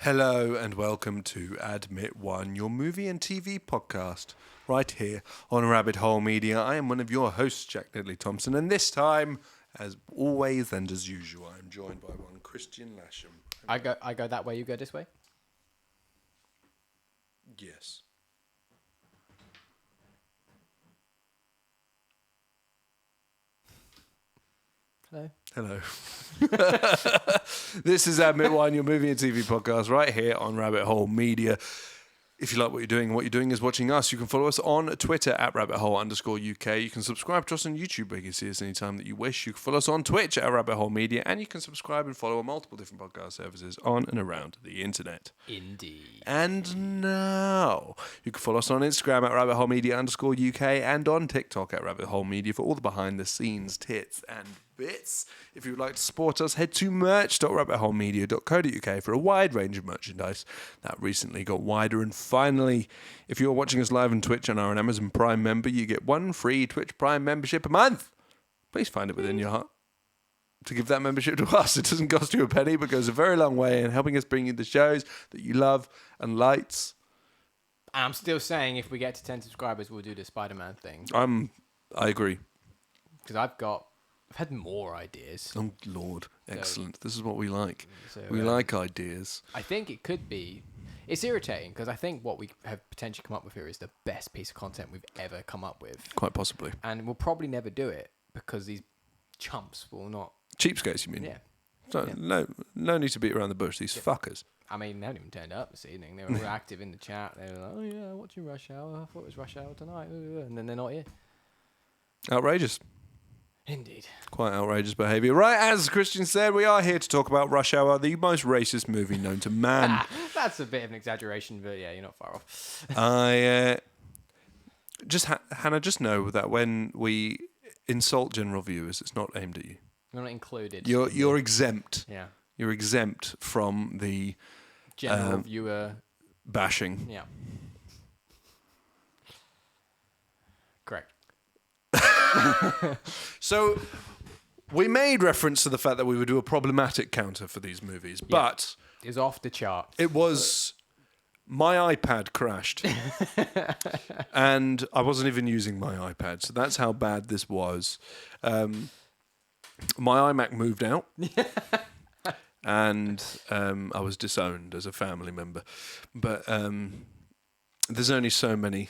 Hello and welcome to Admit One, your movie and TV podcast, right here on Rabbit Hole Media. I am one of your hosts, Jack Nedley Thompson, and this time, as always and as usual, I am joined by one Kristian Lasham. I go that way, you go this way? Yes. Hello. This is Admit One, your movie and TV podcast, right here on Rabbit Hole Media. If you like what you're doing is watching us. You can follow us on Twitter at rabbithole_UK. You can subscribe to us on YouTube where you can see us anytime that you wish. You can follow us on Twitch at Rabbit Hole Media, and you can subscribe and follow multiple different podcast services on and around the internet. Indeed. And now you can follow us on Instagram at rabbithole_media_UK and on TikTok at Rabbit Hole Media for all the behind the scenes tits and bits. If you would like to support us, head to merch.rabbitholemedia.co.uk for a wide range of merchandise that recently got wider. And finally, if you're watching us live on Twitch and are an Amazon Prime member, you get one free Twitch Prime membership a month. Please find it within your heart to give that membership to us. It doesn't cost you a penny, but goes a very long way in helping us bring you the shows that you love and lights. I'm still saying if we get to 10 subscribers, we'll do the Spider-Man thing. I agree. Because I've had more ideas. Oh, Lord. Excellent. This is what we like. So, we like ideas. I think it could be... It's irritating because I think what we have potentially come up with here is the best piece of content we've ever come up with. Quite possibly. And we'll probably never do it because these chumps will not... Cheapskates, you mean? Yeah. So, Yeah. No need to beat around the bush. These fuckers. I mean, they haven't even turned up this evening. They were all active in the chat. They were like, oh yeah, watching Rush Hour. I thought it was Rush Hour tonight. And then they're not here. Outrageous. Indeed. Quite outrageous behaviour. Right, as Kristian said, we are here to talk about Rush Hour, the most racist movie known to man. That's a bit of an exaggeration, but yeah, you're not far off. Hannah, just know that when we insult general viewers, it's not aimed at you. You're not included. You're exempt. Yeah. You're exempt from the General viewer bashing. Yeah. Correct. So we made reference to the fact that we would do a problematic counter for these movies, but it's off the chart. it was my iPad crashed and I wasn't even using my iPad, so that's how bad this was. My iMac moved out and I was disowned as a family member, but there's only so many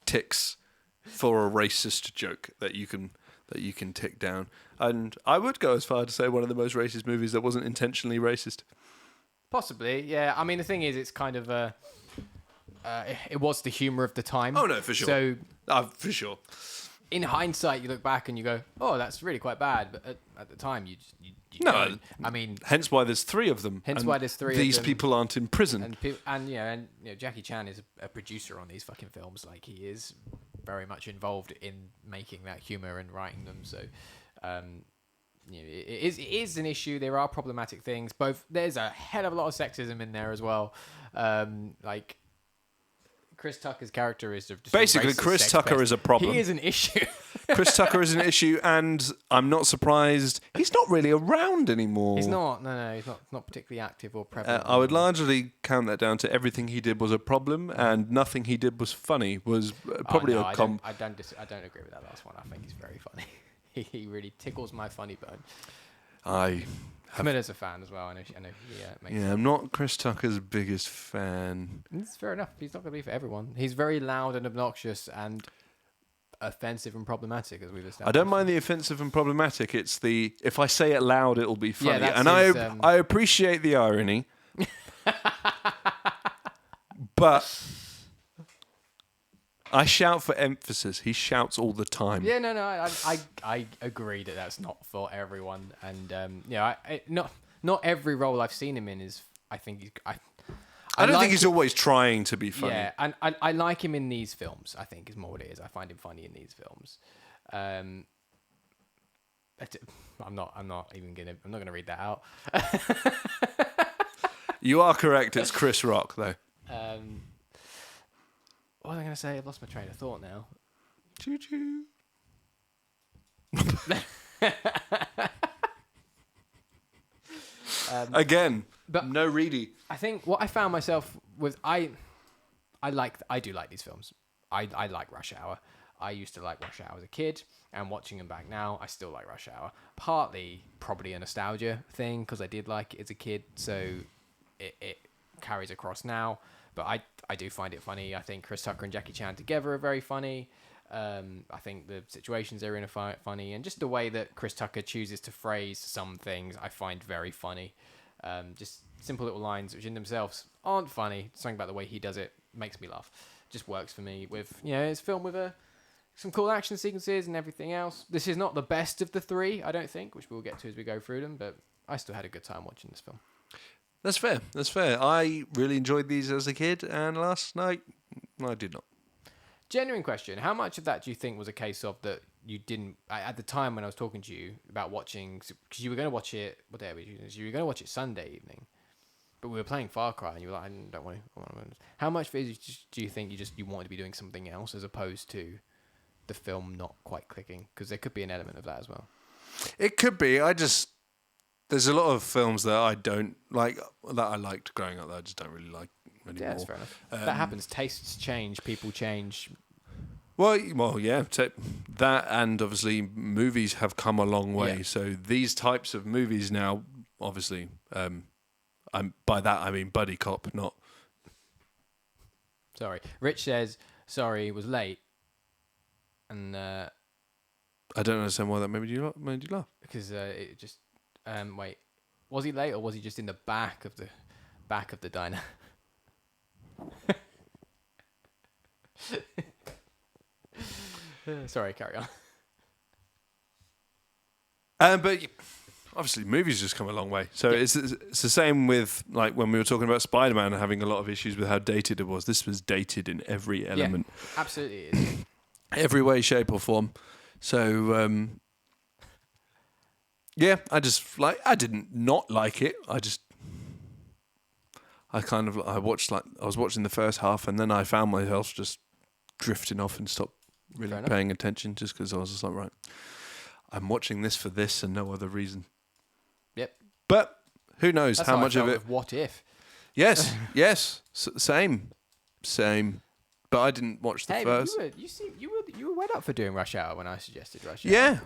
ticks for a racist joke that you can tick down, and I would go as far to say one of the most racist movies that wasn't intentionally racist. Possibly, yeah. I mean, the thing is, it's kind of it was the humor of the time. Oh no, for sure. So, for sure. In hindsight, you look back and you go, "Oh, that's really quite bad," but at the time, you No, don't. I mean, hence why there's three of them. Hence and why there's three of These them. people aren't in prison. and Jackie Chan is a producer on these fucking films. Like, he is very much involved in making that humor and writing them. So, it is an issue. There are problematic things. There's a hell of a lot of sexism in there as well. Like, Chris Tucker's character is just Basically, Chris Tucker is a problem. He is an issue. Chris Tucker is an issue, and I'm not surprised. He's not really around anymore. He's not. No, he's not particularly active or prevalent. I would largely count that down to everything he did was a problem, and nothing he did was funny. Was probably I don't agree with that last one. I think he's very funny. He really tickles my funny bone. Camilla's a fan as well. I know he makes sense. I'm not Chris Tucker's biggest fan. It's fair enough. He's not going to be for everyone. He's very loud and obnoxious and offensive and problematic, as we've established. I don't mind the offensive and problematic. It's the if I say it loud, it'll be funny. Yeah, and I appreciate the irony, but I shout for emphasis. He shouts all the time. Yeah, no, I agree that that's not for everyone, and not every role I've seen him in is. I think I don't think he's always trying to be funny. Yeah, and I like him in these films. I think is more what it is. I find him funny in these films. I'm not gonna read that out. You are correct. It's Chris Rock, though. What was I going to say? I've lost my train of thought now. Choo choo. Again, But no really. I think what I found myself with I do like these films. I like Rush Hour. I used to like Rush Hour as a kid, and watching them back now, I still like Rush Hour. Partly probably a nostalgia thing because I did like it as a kid, so it carries across now. But I do find it funny. I think Chris Tucker and Jackie Chan together are very funny. I think the situations they're in are funny, and just the way that Chris Tucker chooses to phrase some things, I find very funny. Just simple little lines which in themselves aren't funny. Something about the way he does it makes me laugh. Just works for me. With it's filmed with some cool action sequences and everything else. This is not the best of the three, I don't think, which we'll get to as we go through them. But I still had a good time watching this film. That's fair. That's fair. I really enjoyed these as a kid, and last night I did not. Genuine question: how much of that do you think was a case of that you didn't at the time when I was talking to you about watching? Because you were going to watch it. What day were you? You were going to watch it Sunday evening, but we were playing Far Cry, and you were like, "I don't want to." How much of it do you think you wanted to be doing something else as opposed to the film not quite clicking? Because there could be an element of that as well. It could be. There's a lot of films that I don't like that I liked growing up that I just don't really like anymore. Yeah, that's fair enough. That happens. Tastes change. People change. Well, yeah. That and obviously movies have come a long way. Yeah. So these types of movies now, obviously, by that I mean buddy cop, not. Sorry, Rich says sorry was late, and I don't understand why that made you laugh. because it just wait, was he late or was he just in the back of the diner? Sorry, carry on. But obviously, movies just come a long way. So it's the same with like when we were talking about Spider-Man having a lot of issues with how dated it was. This was dated in every element, Absolutely, it is. every way, shape, or form. So I didn't not like it. I was watching the first half, and then I found myself just drifting off and stopped really paying attention just because I was just like, right, I'm watching this for this and no other reason. Yep. But who knows That's how I much of felt it? with What If? Yes, same. But I didn't watch the first. You were wet up for doing Rush Hour when I suggested Rush Hour. Yeah.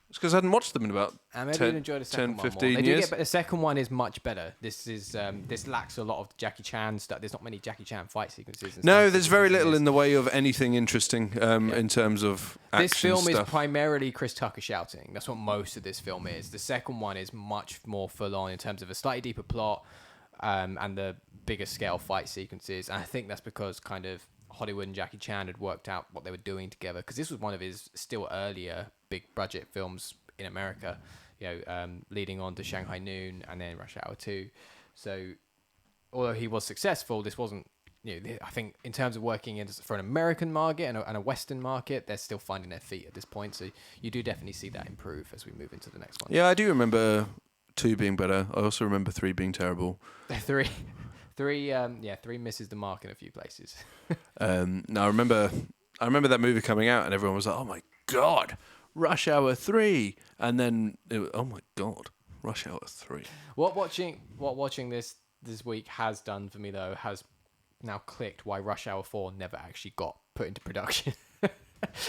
It's because I hadn't watched them in about And maybe you'd enjoy the second 10, one 15 more. years. But the second one is much better. This lacks a lot of Jackie Chan stuff. There's not many Jackie Chan fight sequences. And No, there's very little in the way of anything interesting in terms of action This film stuff. is primarily Chris Tucker shouting. That's what most of this film is. The second one is much more full on in terms of a slightly deeper plot and the bigger scale fight sequences. And I think that's because kind of Hollywood and Jackie Chan had worked out what they were doing together. Because this was one of his still earlier big budget films in America, leading on to Shanghai Noon and then Rush Hour 2. So although he was successful, this wasn't, I think in terms of working for an American market and a Western market, they're still finding their feet at this point. So you do definitely see that improve as we move into the next one. Yeah, I do remember 2 being better. I also remember 3 being terrible. 3 misses the mark in a few places. No, I remember that movie coming out and everyone was like, oh my God, Rush Hour 3. And then, oh my God, Rush Hour 3. What watching this week has done for me, though, has now clicked why Rush Hour 4 never actually got put into production.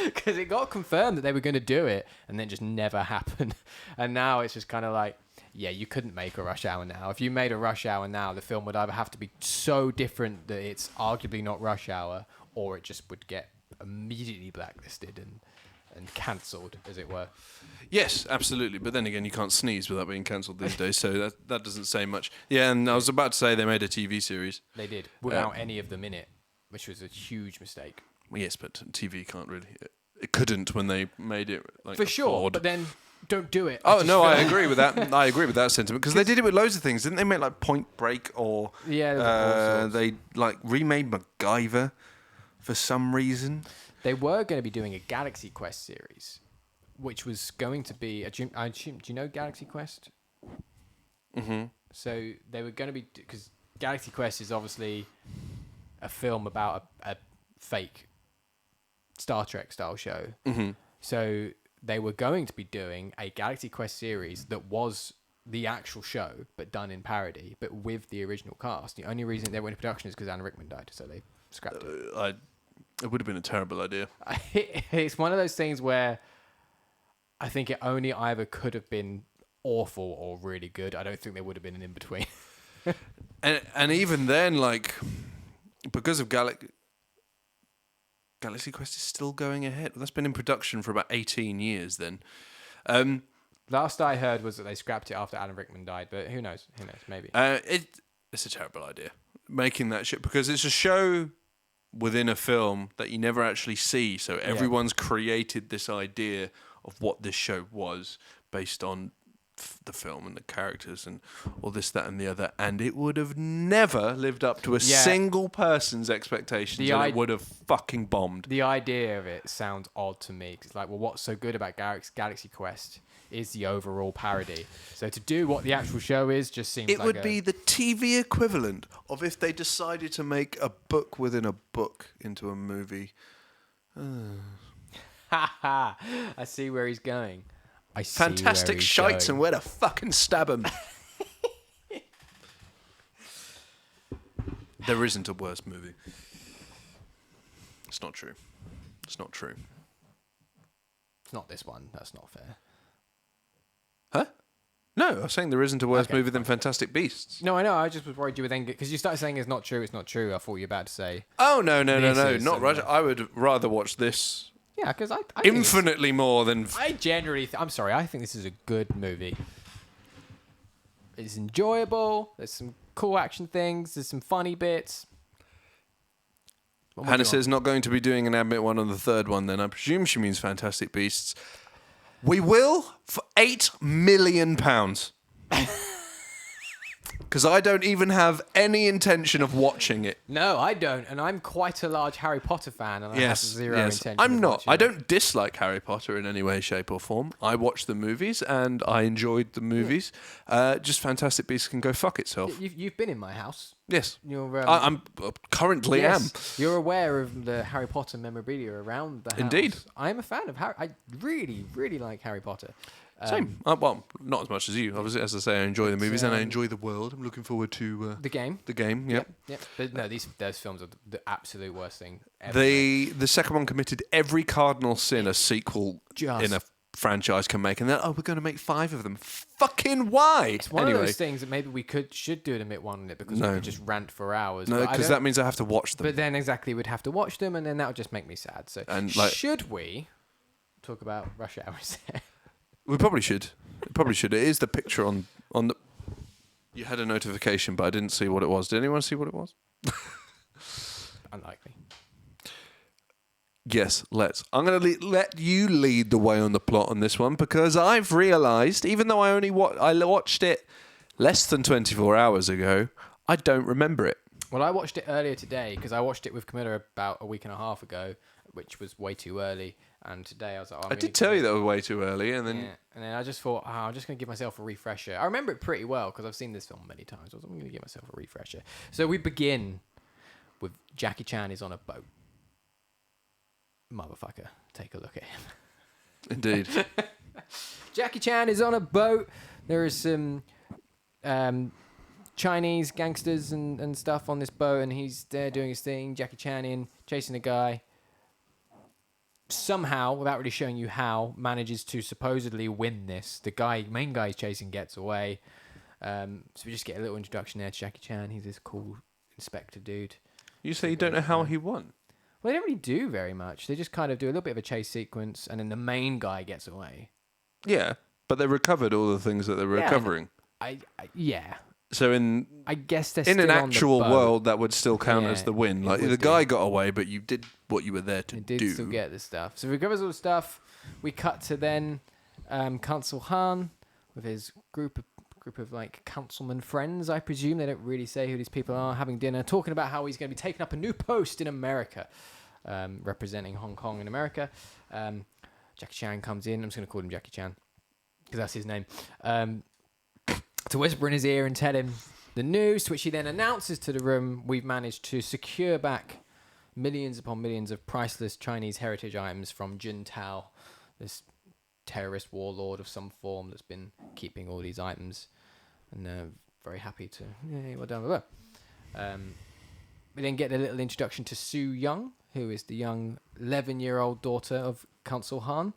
Because it got confirmed that they were going to do it and then just never happened. And now it's just kind of like, yeah, you couldn't make a Rush Hour now. If you made a Rush Hour now, the film would either have to be so different that it's arguably not Rush Hour, or it just would get immediately blacklisted and cancelled, as it were. Yes, absolutely. But then again, you can't sneeze without being cancelled these days, so that doesn't say much. Yeah, and I was about to say they made a TV series. They did, without any of them in it, which was a huge mistake. Well, yes, but TV can't really... It couldn't when they made it. Like, for sure, afford. but then don't do it. Oh, no, I agree with that. I agree with that sentiment. Because they did it with loads of things. Didn't they make like Point Break or... Yeah, they like remade MacGyver for some reason. They were going to be doing a Galaxy Quest series, which was going to be... do you know Galaxy Quest? Mm-hmm. So they were going to be... Because Galaxy Quest is obviously a film about a fake Star Trek style show. Mm-hmm. So they were going to be doing a Galaxy Quest series that was the actual show, but done in parody, but with the original cast. The only reason they went into production is because Alan Rickman died, so they scrapped it. It would have been a terrible idea. It's one of those things where I think it only either could have been awful or really good. I don't think there would have been an in-between. And even then, like, because of Galaxy Quest is still going ahead. That's been in production for about 18 years then. Last I heard was that they scrapped it after Alan Rickman died, but who knows? Who knows? Maybe. It's a terrible idea, making that shit, because it's a show within a film that you never actually see. So everyone's created this idea of what this show was based on the film and the characters and all this, that, and the other, and it would have never lived up to a single person's expectations, and it would have fucking bombed. The idea of it sounds odd to me. 'Cause it's like, well, what's so good about Galaxy Quest is the overall parody. So to do what the actual show is just seems it would be the TV equivalent of if they decided to make a book within a book into a movie. I see where he's going. Fantastic shites and where to fucking stab them. There isn't a worse movie. It's not true. It's not true. It's not this one. That's not fair. Huh? No, I was saying there isn't a worse movie than Fantastic Beasts. No, I know. I just was worried you would then because you started saying it's not true. It's not true. I thought you were about to say. Oh no, not Russia. I would rather watch this. Yeah, because I infinitely more than. I generally. I'm sorry. I think this is a good movie. It's enjoyable. There's some cool action things. There's some funny bits. Hannah says not going to be doing an Admit one on the third one. Then I presume she means Fantastic Beasts. We will for £8 million. Because I don't even have any intention of watching it. No, I don't, and I'm quite a large Harry Potter fan, and I have zero intention. I'm not. I don't dislike Harry Potter in any way, shape, or form. I watched the movies, and I enjoyed the movies. Just Fantastic Beasts can go fuck itself. You've been in my house. Yes. You're, I'm currently am. You're aware of the Harry Potter memorabilia around the house. Indeed. I'm a fan of Harry. I really, really like Harry Potter. Same. Well, not as much as you. Obviously, as I say, I enjoy the movies and I enjoy the world. I'm looking forward to the game. The game, yep. But no, those films are the absolute worst thing ever. The second one committed every cardinal sin a sequel in a franchise can make, and then we're going to make 5 of them. Fucking why? It's one of those things that maybe we should do an Admit one on it because we could just rant for hours. No, because that means I have to watch them. But then we'd have to watch them, and then that would just make me sad. So should we talk about Rush Hour? We probably should. It is the picture on the. You had a notification, but I didn't see what it was. Did anyone see what it was? Unlikely. Yes, let's. I'm going to let you lead the way on the plot on this one because I've realised, even though I watched it less than 24 hours ago, I don't remember it. Well, I watched it earlier today because I watched it with Camilla about a week and a half ago, which was way too early. And today I was like, I did tell you that was way too early, and then and then I just thought, I'm just going to give myself a refresher. I remember it pretty well because I've seen this film many times. So I'm going to give myself a refresher. So we begin with Jackie Chan is on a boat. Motherfucker, take a look at him. Indeed. Jackie Chan is on a boat. There is some Chinese gangsters and stuff on this boat, and he's there doing his thing. Jackie Chan chasing a guy. Somehow, without really showing you how, manages to supposedly win this. The main guy he's chasing gets away. So we just get a little introduction there to Jackie Chan. He's this cool inspector dude. You say you don't know how he won? Well, they don't really do very much. They just kind of do a little bit of a chase sequence, and then the main guy gets away. Yeah, but they recovered all the things that they were recovering. Yeah. So I guess they're in still an on the actual boat. world, that would still count as the win. Like the guy got away, but you did what you were there to do. He did still get the stuff. So he recovers all the stuff. We cut to then Consul Han with his group of like councilman friends, I presume. They don't really say who these people are, having dinner, talking about how he's going to be taking up a new post in America, representing Hong Kong in America. Jackie Chan comes in. I'm just going to call him Jackie Chan because that's his name. To whisper in his ear and tell him the news, to which he then announces to the room, we've managed to secure back millions upon millions of priceless Chinese heritage items from Juntao, this terrorist warlord of some form that's been keeping all these items, and very happy to well done with her. We then get a little introduction to Sue Young, who is the young 11-year-old daughter of Consul Han.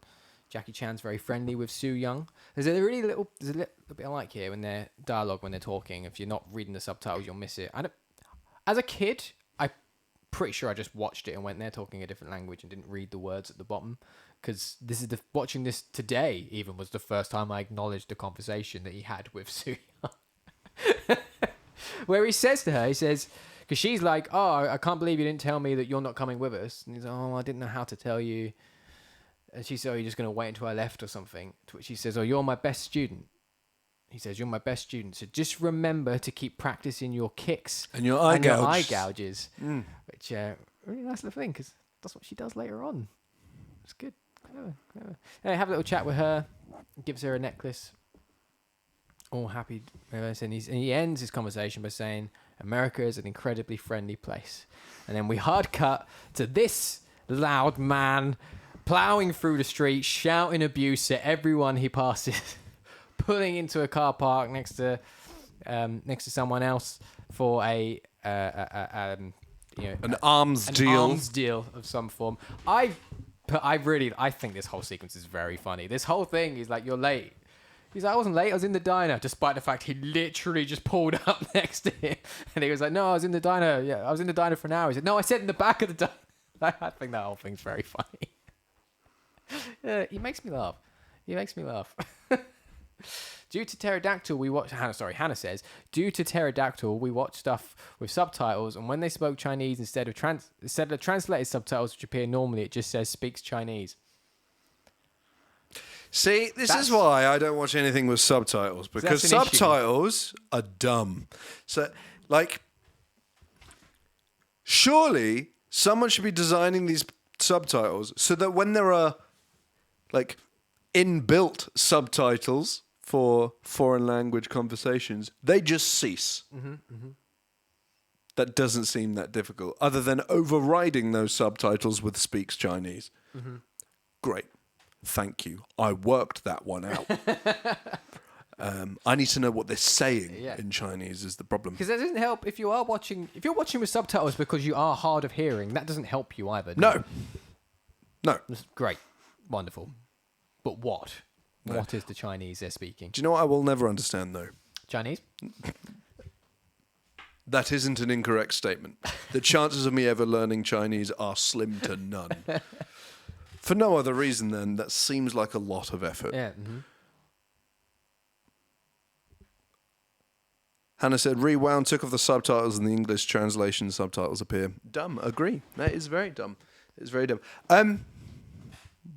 Jackie Chan's very friendly with Sue Young. There's a little bit I like here when they're dialogue, when they're talking. If you're not reading the subtitles, you'll miss it. As a kid, I'm pretty sure I just watched it and went, they're talking a different language, and didn't read the words at the bottom. Because watching this today even was the first time I acknowledged the conversation that he had with Sue Young. Where he says to her, because she's like, oh, I can't believe you didn't tell me that you're not coming with us. And he's like, oh, I didn't know how to tell you. And she said, oh, you're just going to wait until I left or something. To which he says, oh, you're my best student. He says, you're my best student. So just remember to keep practicing your kicks and your eye gouges. Which, really nice little thing, because that's what she does later on. It's good. Clever. Yeah, have a little chat with her. Gives her a necklace. All happy. And he ends his conversation by saying, America is an incredibly friendly place. And then we hard cut to this loud man plowing through the street, shouting abuse at everyone he passes, pulling into a car park next to someone else for an arms deal of some form. I think this whole sequence is very funny. This whole thing is like, you're late. He's like, I wasn't late, I was in the diner, despite the fact he literally just pulled up next to him. And he was like, no, I was in the diner. Yeah, I was in the diner for an hour. He said, no, I said in the back of the diner. I think that whole thing's very funny. He makes me laugh. Due to pterodactyl, we watch. Hannah says, due to pterodactyl, we watch stuff with subtitles, and when they spoke Chinese instead of translated subtitles, which appear normally, it just says speaks Chinese. See, this is why I don't watch anything with subtitles, because subtitles are dumb. So, like, surely someone should be designing these subtitles so that when there are, like, inbuilt subtitles for foreign language conversations, they just cease. That doesn't seem that difficult, other than overriding those subtitles with speaks Chinese. Great. Thank you. I worked that one out. I need to know what they're saying in Chinese is the problem. Because that doesn't help if you're watching with subtitles because you are hard of hearing. That doesn't help you either. No. That's great. Wonderful. But what? No. What is the Chinese they're speaking? Do you know what I will never understand, though? Chinese? That isn't an incorrect statement. The chances of me ever learning Chinese are slim to none. For no other reason than that seems like a lot of effort. Yeah. Hannah said, rewound, took off the subtitles and the English translation subtitles appear. Dumb. Agree. That is very dumb. It's very dumb.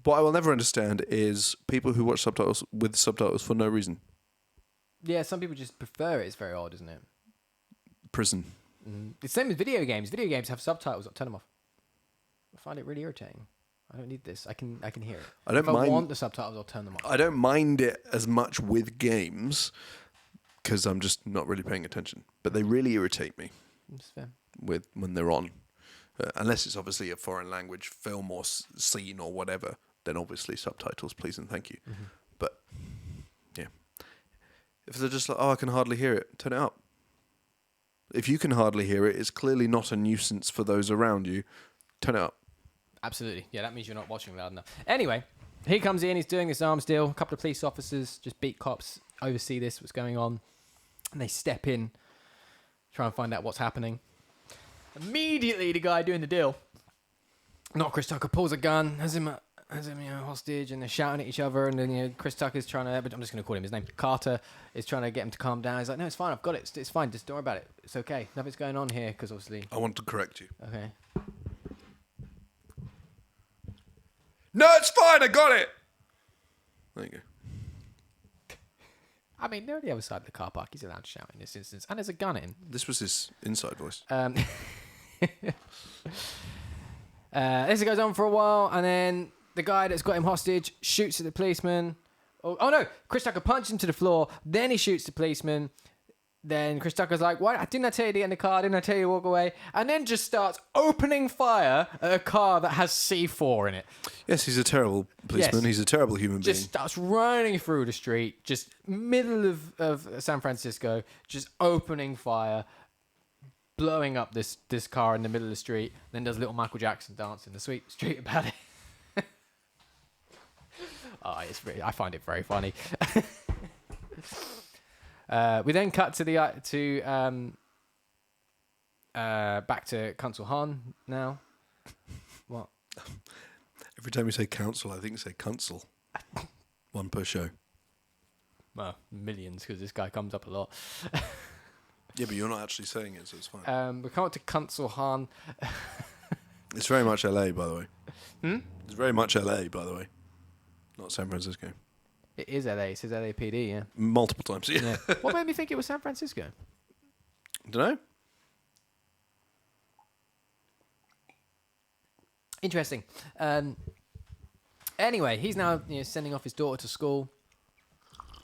What I will never understand is people who watch subtitles with subtitles for no reason. Yeah, some people just prefer it. It's very odd, isn't it? Prison. It's the same with video games. Video games have subtitles. I'll turn them off. I find it really irritating. I don't need this. I can hear it. If I want the subtitles, I'll turn them off. I don't mind it as much with games because I'm just not really paying attention. But they really irritate me. That's fair. When they're on. Unless it's obviously a foreign language film or scene or whatever, then obviously subtitles, please and thank you. But, yeah. If they're just like, oh, I can hardly hear it, turn it up. If you can hardly hear it, it's clearly not a nuisance for those around you. Turn it up. Absolutely. Yeah, that means you're not watching loud enough. Anyway, he comes in, he's doing this arms deal. A couple of police officers just beat cops, oversee what's going on. And they step in, try and find out what's happening. Immediately, the guy doing the deal, not Chris Tucker, pulls a gun, has him hostage, and they're shouting at each other. And then Chris Tucker's trying to, but I'm just going to call him his name, Carter, is trying to get him to calm down. He's like, no, it's fine, I've got it. It's fine, just don't worry about it. It's okay. Nothing's going on here, because obviously... I want to correct you. Okay. No, it's fine, I got it! There you go. I mean, they're on the other side of the car park. He's allowed to shout in this instance. And there's a gun in. This was his inside voice. This goes on for a while, and then the guy that's got him hostage shoots at the policeman. Oh no! Chris Tucker punches him to the floor, then he shoots the policeman. then Chris Tucker's like, "Why didn't I tell you to get in the car? Didn't I tell you to walk away?" And then just starts opening fire at a car that has C4 in it. Yes, he's a terrible policeman. Yes. He's a terrible human Just being. starts running through the street, just middle of San Francisco, just opening fire, blowing up this car in the middle of the street. Then does little Michael Jackson dance in the sweet street about it. I find it very funny. We then cut to back to Council Han now. What? Every time you say council, I think you say council. One per show. Well, millions, because this guy comes up a lot. Yeah, but you're not actually saying it, so it's fine. We come up to Council Han. It's very much LA, by the way. Hmm? It's very much LA, by the way. Not San Francisco. It is LA. It says LAPD, yeah. Multiple times, yeah. Yeah. What made me think it was San Francisco? Don't know. Interesting. Anyway, he's now sending off his daughter to school.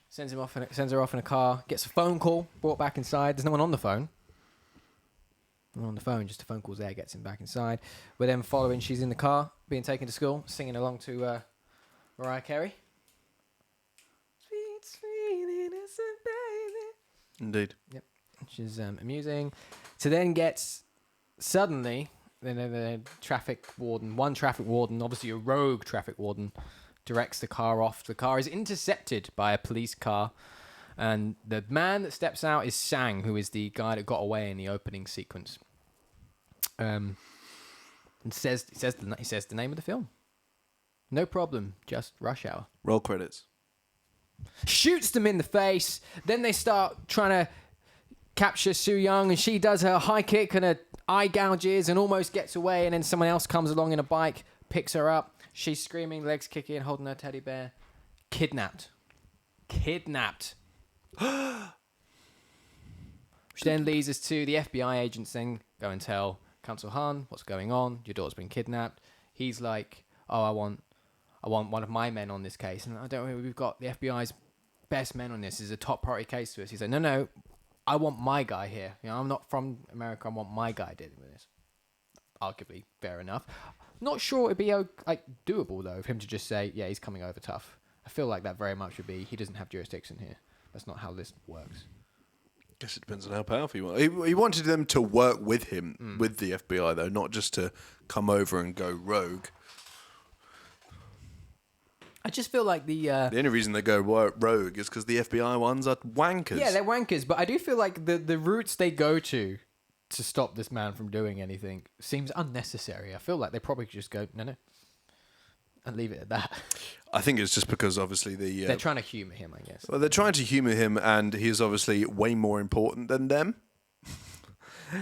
Sends her off in a car. Gets a phone call. Brought back inside. There's no one on the phone. No one on the phone. Just a phone call's there. Gets him back inside. We're then following. She's in the car, being taken to school, singing along to Mariah Carey. Sweet, sweet, innocent baby. Indeed. Yep. Which is amusing. To then gets suddenly. Then the traffic warden, obviously a rogue traffic warden, directs the car off. The car is intercepted by a police car, and the man that steps out is Sang, who is the guy that got away in the opening sequence. And says the name of the film. No problem, just Rush Hour. Roll credits. Shoots them in the face. Then they start trying to capture Soo Young, and she does her high kick and her eye gouges and almost gets away, and then someone else comes along in a bike, picks her up. She's screaming, legs kicking, holding her teddy bear. Kidnapped. Which then leads us to the FBI agents saying, go and tell Council Han what's going on. Your daughter's been kidnapped. He's like, oh, I want one of my men on this case. And I don't know, we've got the FBI's best men on this. This is a top priority case to us. He's like, no, I want my guy here. I'm not from America. I want my guy dealing with this. Arguably, fair enough. Not sure it'd be doable though of him to just say, yeah, he's coming over tough. I feel like that very much would be he doesn't have jurisdiction here. That's not how this works. Guess it depends on how powerful you are. He wanted them to work with him, with the FBI though, not just to come over and go rogue. I just feel like the only reason they go rogue is because the FBI ones are wankers. Yeah, they're wankers, but I do feel like the routes they go to stop this man from doing anything seems unnecessary. I feel like they probably just go, no, and leave it at that. I think it's just because obviously they're trying to humour him, I guess. Well, they're trying to humour him, and he's obviously way more important than them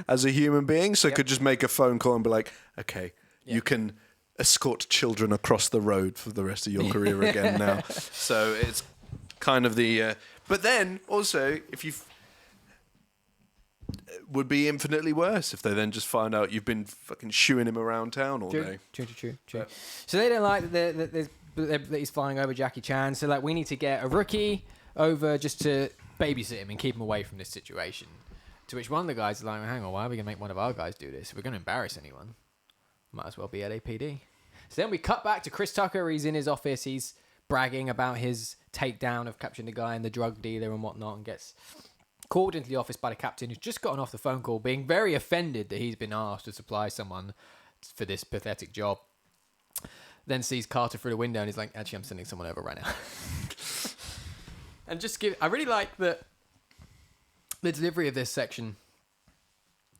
as a human being, so could just make a phone call and be like, okay, you can escort children across the road for the rest of your career again now. So it's kind of the... but then, also, if you... would be infinitely worse if they then just find out you've been fucking shooing him around town all day. True. So they don't like that he's flying over Jackie Chan. So, we need to get a rookie over just to babysit him and keep him away from this situation. To which one of the guys is like, hang on, why are we going to make one of our guys do this? If we're going to embarrass anyone, might as well be LAPD. So then we cut back to Chris Tucker. He's in his office. He's bragging about his takedown of capturing the guy and the drug dealer and whatnot, and gets called into the office by the captain, who's just gotten off the phone call, being very offended that he's been asked to supply someone for this pathetic job. Then sees Carter through the window and he's like, actually, I'm sending someone over right now. And I really like the delivery of this section,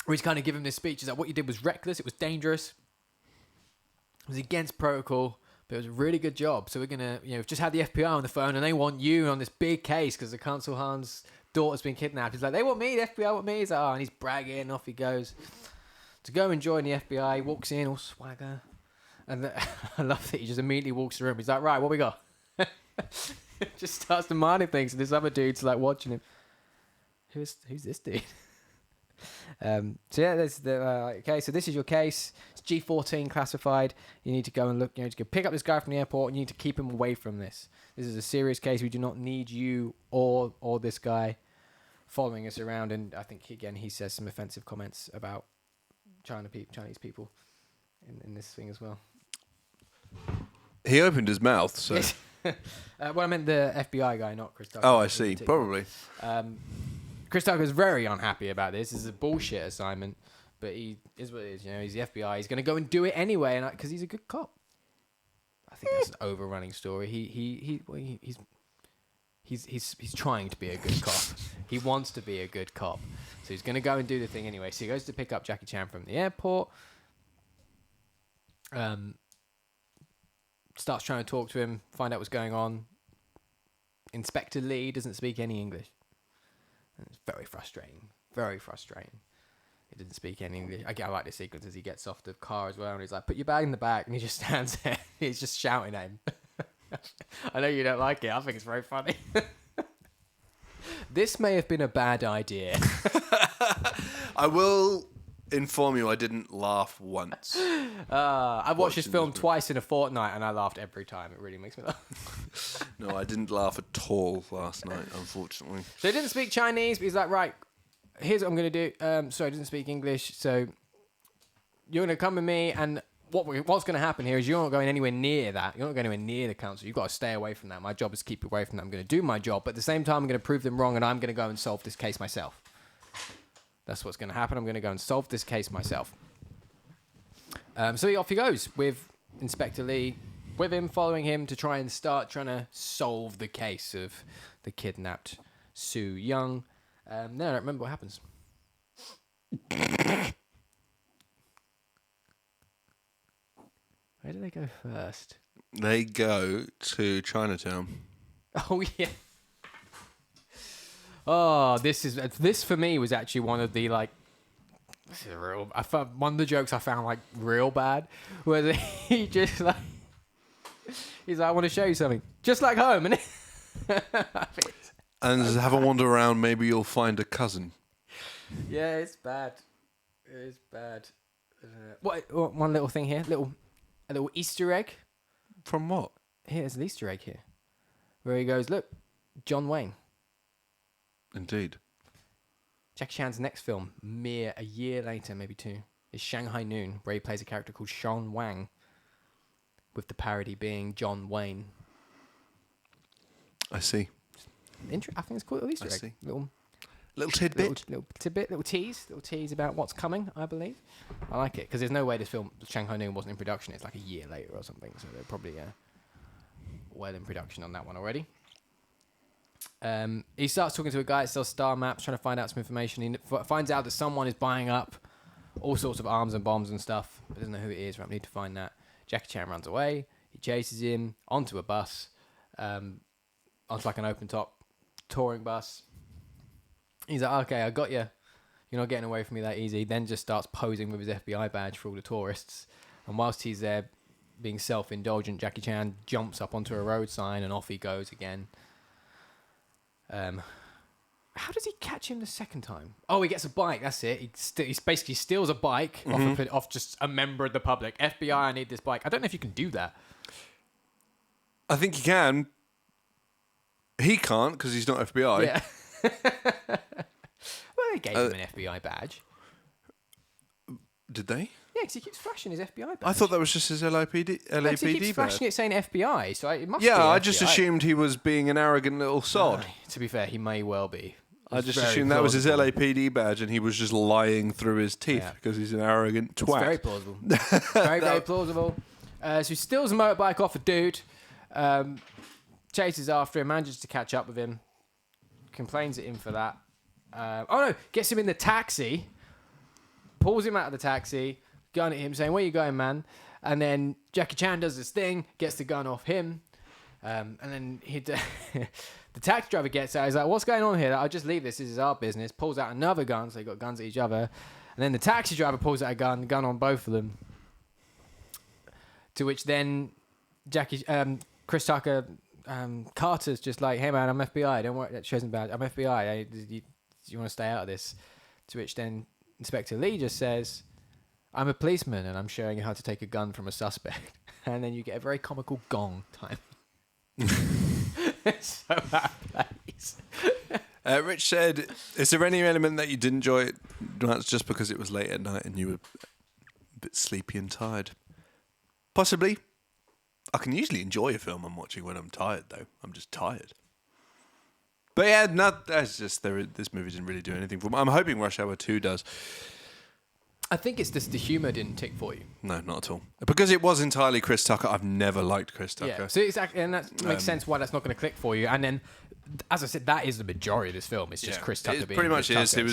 where he's kind of giving this speech. He's like, what you did was reckless, it was dangerous, it was against protocol, but it was a really good job. So we're going to, we've just had the FBI on the phone and they want you on this big case because the Council Han's daughter's been kidnapped. He's like, they want me, the FBI want me. He's like, and he's bragging, off he goes to go and join the FBI. He walks in all swagger, and I love that he just immediately walks the room. He's like, right, what we got? Just starts demanding things, and this other dude's like watching him. Who's this dude? So yeah, there's the okay. So this is your case. It's G14 classified. You need to go and look. You need to go pick up this guy from the airport. And you need to keep him away from this. This is a serious case. We do not need you or this guy following us around, and I think he says some offensive comments about Chinese people in this thing as well. He opened his mouth, so. Well, I meant the FBI guy, not Chris Tucker. Oh, I see. Probably. Chris Tucker's very unhappy about this. This is a bullshit assignment, but he is what it is. You know, he's the FBI. He's going to go and do it anyway, and because he's a good cop. I think that's an overrunning story. He's trying to be a good cop. He wants to be a good cop, so he's going to go and do the thing anyway. So he goes to pick up Jackie Chan from the airport. Starts trying to talk to him, find out what's going on. Inspector Lee doesn't speak any English. And it's very frustrating. Very frustrating. He didn't speak any English. I like the sequence as he gets off the car as well, and he's like, "Put your bag in the back," and he just stands there. He's just shouting at him. I know you don't like it. I think it's very funny. This may have been a bad idea. I will inform you I didn't laugh once. I've watched this film twice in a fortnight, and I laughed every time. It really makes me laugh. No, I didn't laugh at all last night, unfortunately. So he didn't speak Chinese, but he's like, right, here's what I'm going to do. Sorry, I didn't speak English, so you're going to come with me, and what's going to happen here is you're not going anywhere near that. You're not going anywhere near the council. You've got to stay away from that. My job is to keep you away from that. I'm going to do my job, but at the same time, I'm going to prove them wrong, and I'm going to go and solve this case myself. That's what's going to happen. I'm going to go and solve this case myself. So off he goes with Inspector Lee, with him, following him to try and start trying to solve the case of the kidnapped Sue Young. No, I don't remember what happens. Where do they go first? They go to Chinatown. Oh, yeah. Oh, this for me was actually one of the this is real. I found one of the jokes I found real bad, where he just he's like, I want to show you something, just like home, and and have a wander around. Maybe you'll find a cousin. Yeah, it's bad. It is bad. One little thing here, a little Easter egg. From what? Here's an Easter egg here, where he goes, look, John Wayne. Indeed. Jackie Chan's next film, a year later, maybe two, is Shanghai Noon, where he plays a character called Sean Wang, with the parody being John Wayne. I see. I think it's called a little Easter egg. See. Little tidbit. Little tidbit, little tease about what's coming, I believe. I like it, because there's no way this film, Shanghai Noon, wasn't in production. It's like a year later or something, so they're probably well in production on that one already. He starts talking to a guy that sells star maps, trying to find out some information. He finds out that someone is buying up all sorts of arms and bombs and stuff, but doesn't know who it is. Right, we need to find that. Jackie Chan runs away. He chases him onto a bus, onto an open top touring bus. He's like, okay, I got you. You're not getting away from me that easy. Then just starts posing with his FBI badge for all the tourists. And whilst he's there being self-indulgent, Jackie Chan jumps up onto a road sign and off he goes again. How does he catch him the second time? Oh, he gets a bike. That's it. He basically steals a bike off just a member of the public. FBI, I need this bike. I don't know if you can do that. I think he can. He can't because he's not FBI. Yeah. Well, they gave him an FBI badge. Did they? Yeah, because he keeps flashing his FBI badge. I thought that was just his LAPD he keeps flashing it saying FBI, so it must be I FBI. just assumed he was being an arrogant little sod. To be fair, he may well be. I just assumed that was his LAPD badge and he was just lying through his teeth because he's an arrogant twat. It's very plausible. Very plausible. So he steals a motorbike off a dude, chases after him, manages to catch up with him, complains at him for that. Gets him in the taxi, pulls him out of the taxi, gun at him, saying, where you going, man? And then Jackie Chan does this thing, gets the gun off him, and then the taxi driver gets out. He's like, what's going on here? I'll just leave this. This is our business. Pulls out another gun, so they got guns at each other. And then the taxi driver pulls out a gun on both of them. To which then Chris Tucker, Carter's just like, hey man, I'm FBI. Don't worry, that shows him bad. I'm FBI. Do you want to stay out of this? To which then Inspector Lee just says, I'm a policeman and I'm showing you how to take a gun from a suspect. And then you get a very comical gong time. So that plays. Rich said, is there any element that you didn't enjoy? That's just because it was late at night and you were a bit sleepy and tired. Possibly. I can usually enjoy a film I'm watching when I'm tired, though. I'm just tired. But yeah, that's just this movie didn't really do anything for me. I'm hoping Rush Hour 2 does. I think it's just the humour didn't tick for you. No, not at all. Because it was entirely Chris Tucker. I've never liked Chris Tucker. Yeah, so exactly, and that makes sense why that's not going to click for you. And then, as I said, that is the majority of this film. It's just Chris Tucker being pretty much Chris Tucker,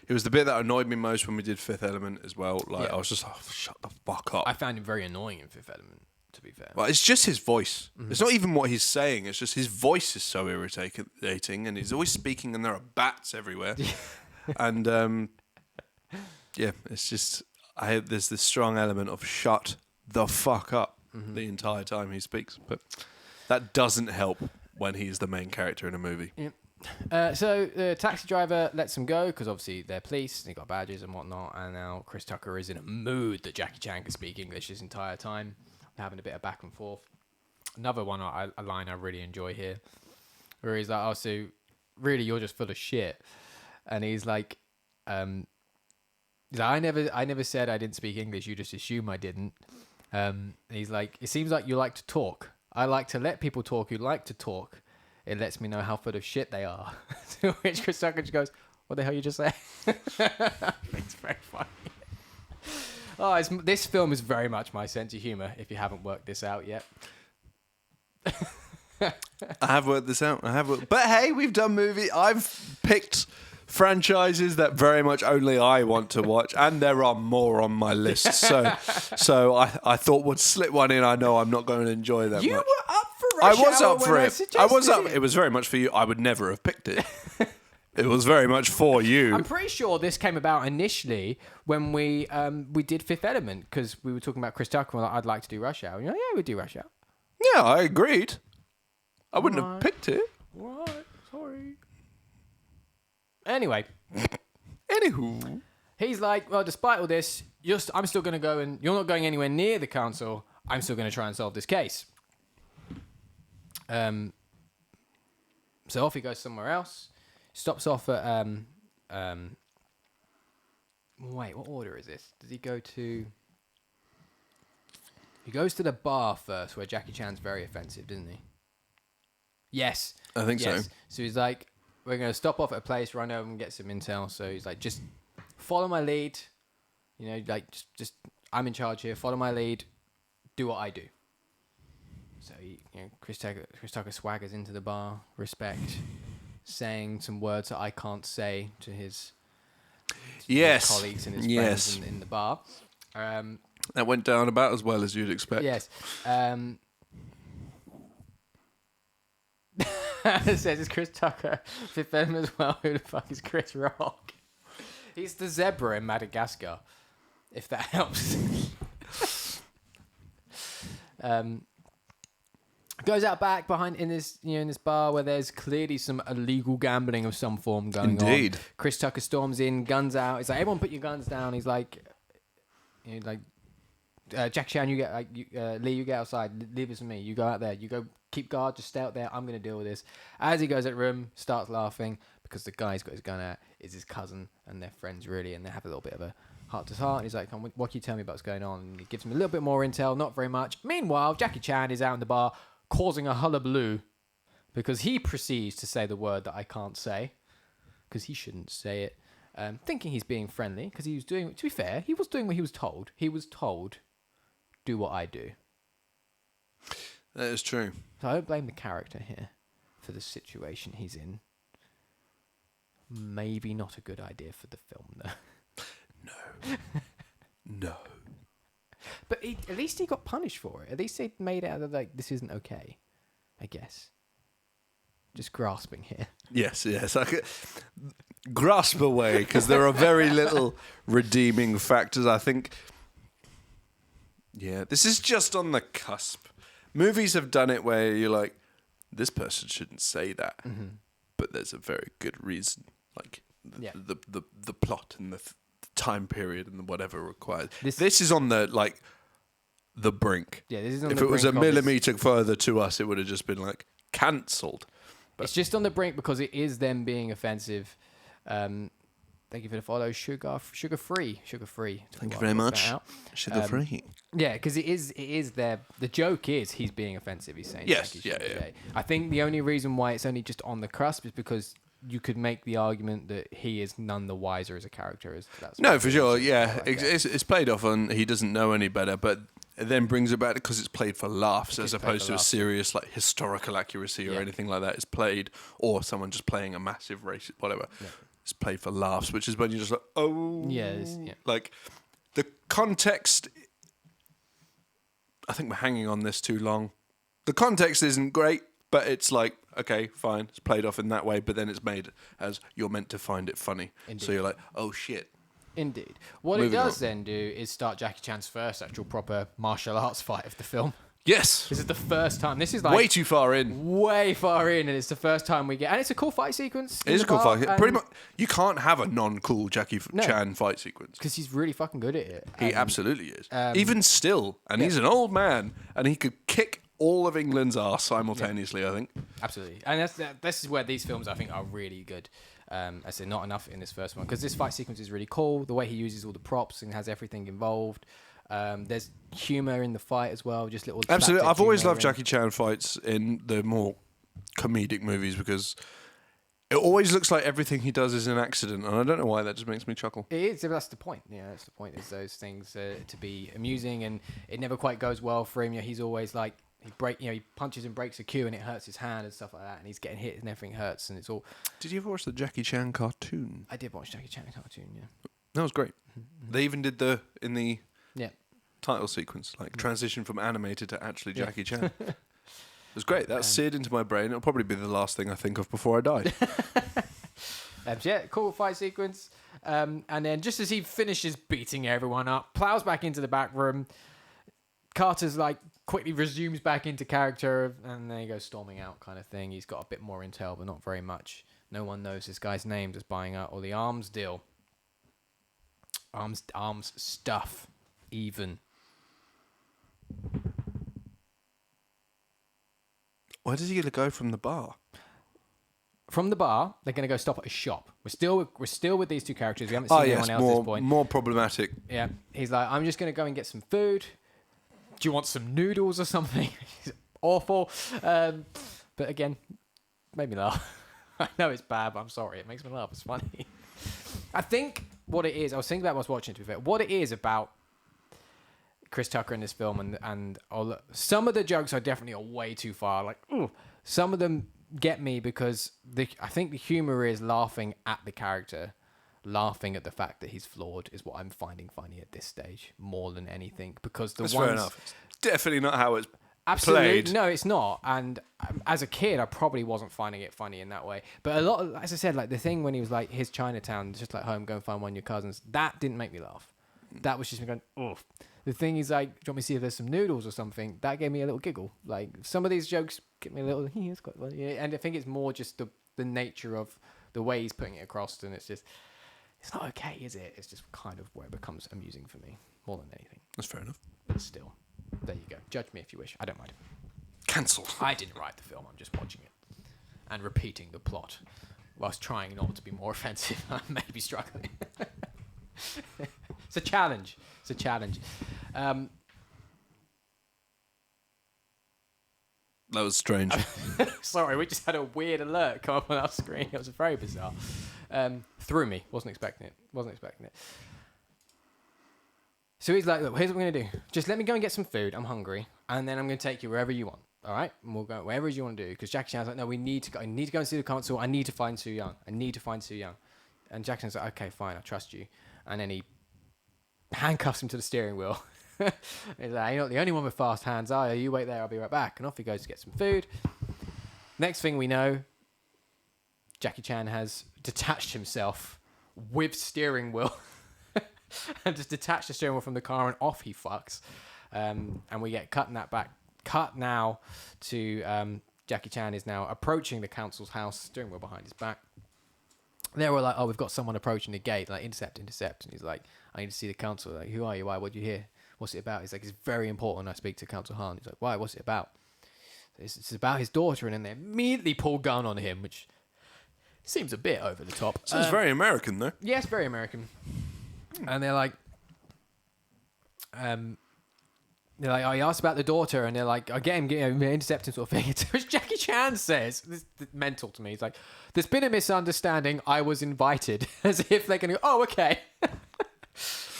It was the bit that annoyed me most when we did Fifth Element as well. Like Yeah. I was just, shut the fuck up. I found him very annoying in Fifth Element, to be fair. Well, it's just his voice. It's not even what he's saying. It's just his voice is so irritating, and he's always speaking, and there are bats everywhere. And yeah, it's just there's this strong element of shut the fuck up the entire time he speaks, but that doesn't help when he's the main character in a movie. Yeah. So the taxi driver lets them go because obviously they're police and they got badges and whatnot. And now Chris Tucker is in a mood that Jackie Chan can speak English this entire time. They're having a bit of back and forth. Another one, a line I really enjoy here, where he's like, "Oh, so really, you're just full of shit," and he's like, I never said I didn't speak English. You just assume I didn't." And he's like, "It seems like you like to talk. I like to let people talk who like to talk. It lets me know how full of shit they are." To which Chris Tucker just goes, "What the hell you just say?" It's very funny. Oh, this film is very much my sense of humour, if you haven't worked this out yet. I have worked this out. But hey, we've done I've picked franchises that very much only I want to watch, and there are more on my list. So I thought we'd slip one in. I know I'm not going to enjoy that You much. were up for Rush I was Hour up for when it. I was up. It was very much for you. I would never have picked it. It was very much for you. I'm pretty sure this came about initially when we did Fifth Element, because we were talking about Chris Tucker and I'd like to do Rush Hour. And you're like, yeah, we'd do Rush Hour. Yeah, I agreed. I wouldn't have picked it. What? Sorry. Anyway. Anywho. He's like, well, despite all this, I'm still going to go, and you're not going anywhere near the council. I'm still going to try and solve this case. So off he goes somewhere else. Stops off at wait, what order is this? Does he go to? He goes to the bar first, where Jackie Chan's very offensive, doesn't he? Yes, I think so. So he's like, we're going to stop off at a place, run over and get some intel. So he's like, just follow my lead. You know, like just I'm in charge here. Follow my lead. Do what I do. So Chris Tucker swaggers into the bar. Respect. Saying some words that I can't say to his colleagues and his friends in the bar. That went down about as well as you'd expect. Yes. It says it's Chris Tucker. Fifth Element as well. Who the fuck is Chris Rock? He's the zebra in Madagascar, if that helps. Goes out back behind in this bar where there's clearly some illegal gambling of some form going on. Indeed. Chris Tucker storms in, guns out. He's like, everyone put your guns down. He's like, Jackie Chan, Lee, you get outside. Leave this with me. You go out there. You go keep guard. Just stay out there. I'm going to deal with this. As he goes at room, starts laughing because the guy he's got his gun out is his cousin and they're friends really, and they have a little bit of a heart-to-heart. And he's like, what can you tell me about what's going on? And he gives him a little bit more intel, not very much. Meanwhile, Jackie Chan is out in the bar causing a hullabaloo because he proceeds to say the word that I can't say because he shouldn't say it, thinking he's being friendly because he was doing, to be fair, he was doing what he was told. He was told, do what I do. That is true. So I don't blame the character here for the situation he's in. Maybe not a good idea for the film, though. No. But at least he got punished for it. At least they made out of like, this isn't okay, I guess. Just grasping here. Yes. I could grasp away because there are very little redeeming factors. I think. Yeah, this is just on the cusp. Movies have done it where you're like, this person shouldn't say that, but there's a very good reason, like the plot and the time period and whatever required. This is on the the brink. Yeah, this is on if the it was brink a of millimeter further to us, it would have just been like cancelled. But It's just on the brink because it is them being offensive. Thank you for the follow. Sugar free. thank you very much. Sugar free. Yeah, because it is there. The joke is he's being offensive. He's saying Yes, Jackie yeah. Chan. I think the only reason why it's only just on the cusp is because you could make the argument that he is none the wiser as a character. No, for sure. Yeah, Like it's played off on he doesn't know any better, but it then brings it back because it's played for laughs as opposed to a serious like historical accuracy or anything like that. It's played, or someone just playing a massive racist, whatever. Yeah. It's played for laughs, which is when you're just like, oh, like the context. I think we're hanging on this too long. The context isn't great, but it's like, okay, fine, it's played off in that way, but then it's made as you're meant to find it funny. Indeed. So you're like, oh shit. Indeed. What it does then do is start Jackie Chan's first actual proper martial arts fight of the film. Yes. This is the first time. This is like way too far in. Way far in, and it's the first time we get. And it's a cool fight sequence. It is a cool fight. Pretty much, you can't have a non-cool Jackie Chan fight sequence because he's really fucking good at it. He absolutely is. Even still, and he's an old man, and he could kick all of England's ass simultaneously. I think. Absolutely, and this is where these films I think are really good. I said not enough in this first one because this fight sequence is really cool. The way he uses all the props and has everything involved. There's humor in the fight as well, just little. Absolutely, I've always loved Jackie Chan fights in the more comedic movies because it always looks like everything he does is an accident, and I don't know why. That just makes me chuckle. It is. That's the point. Yeah, that's the point. Is those things to be amusing, and it never quite goes well for him. He's always like he punches and breaks a cue, and it hurts his hand and stuff like that, and he's getting hit, and everything hurts, and it's all. Did you ever watch the Jackie Chan cartoon? I did watch Jackie Chan cartoon. Yeah, that was great. Mm-hmm. They even did in the title sequence, like transition from animated to actually Jackie Chan. It was great. That's seared into my brain. It'll probably be the last thing I think of before I die. Cool fight sequence. And then just as he finishes beating everyone up, plows back into the back room. Carter's like quickly resumes back into character, and then he goes storming out, kind of thing. He's got a bit more intel, but not very much. No one knows this guy's name. Just buying out all the arms deal. Arms stuff, even. Where does he go from the bar? From the bar, they're going to go stop at a shop. We're still with these two characters. We haven't seen anyone else at this point. More problematic. Yeah, he's like, I'm just going to go and get some food. Do you want some noodles or something? Awful. But again, made me laugh. I know it's bad, but I'm sorry. It makes me laugh. It's funny. I think what it is, I was thinking about when I was watching it, to be fair, what it is about Chris Tucker in this film, and some of the jokes are definitely way too far. Like, some of them get me because I think the humor is laughing at the character, laughing at the fact that he's flawed is what I'm finding funny at this stage more than anything. Because that's fair enough. It's definitely not how it's absolutely played. No, it's not. And as a kid, I probably wasn't finding it funny in that way. But a lot, as I said, like the thing when he was like, "His Chinatown, just like home, go and find one of your cousins," that didn't make me laugh. That was just me going, "Oh." The thing is, like, do you want me to see if there's some noodles or something? That gave me a little giggle. Like, some of these jokes get me a little, it's quite funny. Yeah. And I think it's more just the nature of the way he's putting it across. And it's just, it's not okay, is it? It's just kind of where it becomes amusing for me, more than anything. That's fair enough. But still, there you go. Judge me if you wish. I don't mind. Cancelled. I didn't write the film. I'm just watching it and repeating the plot whilst trying not to be more offensive. I may be struggling. It's a challenge. It's a challenge. That was strange. Sorry, we just had a weird alert come up on our screen. It was very bizarre. Threw me. Wasn't expecting it. So he's like, look, here's what we're going to do. Just let me go and get some food. I'm hungry. And then I'm going to take you wherever you want. All right? And we'll go wherever you want to do. Because Jackie Chan's like, no, we need to go. I need to go and see the council. I need to find Su Young. And Jackie Chan's like, okay, fine. I trust you. And then he handcuffs him to the steering wheel. He's like, you're not the only one with fast hands, are you? You wait there, I'll be right back. And off he goes to get some food. Next thing we know, Jackie Chan has detached himself with steering wheel and just detached the steering wheel from the car, and off he fucks. And we get cut now to Jackie Chan is now approaching the council's house, steering wheel behind his back. They were like, oh, we've got someone approaching the gate, like intercept. And he's like, I need to see the council. Like, who are you? Why? What do you hear? What's it about? He's like, it's very important I speak to Council Han. He's like, why? What's it about? it's about his daughter, and then they immediately pull gun on him, which seems a bit over the top. Sounds very American, though. Yes, very American. And they're like, oh, he asked about the daughter, and they're like, again, intercepting sort of thing. Which Jackie Chan says, this is mental to me. He's like, there's been a misunderstanding. I was invited, as if they're going to go, oh, okay.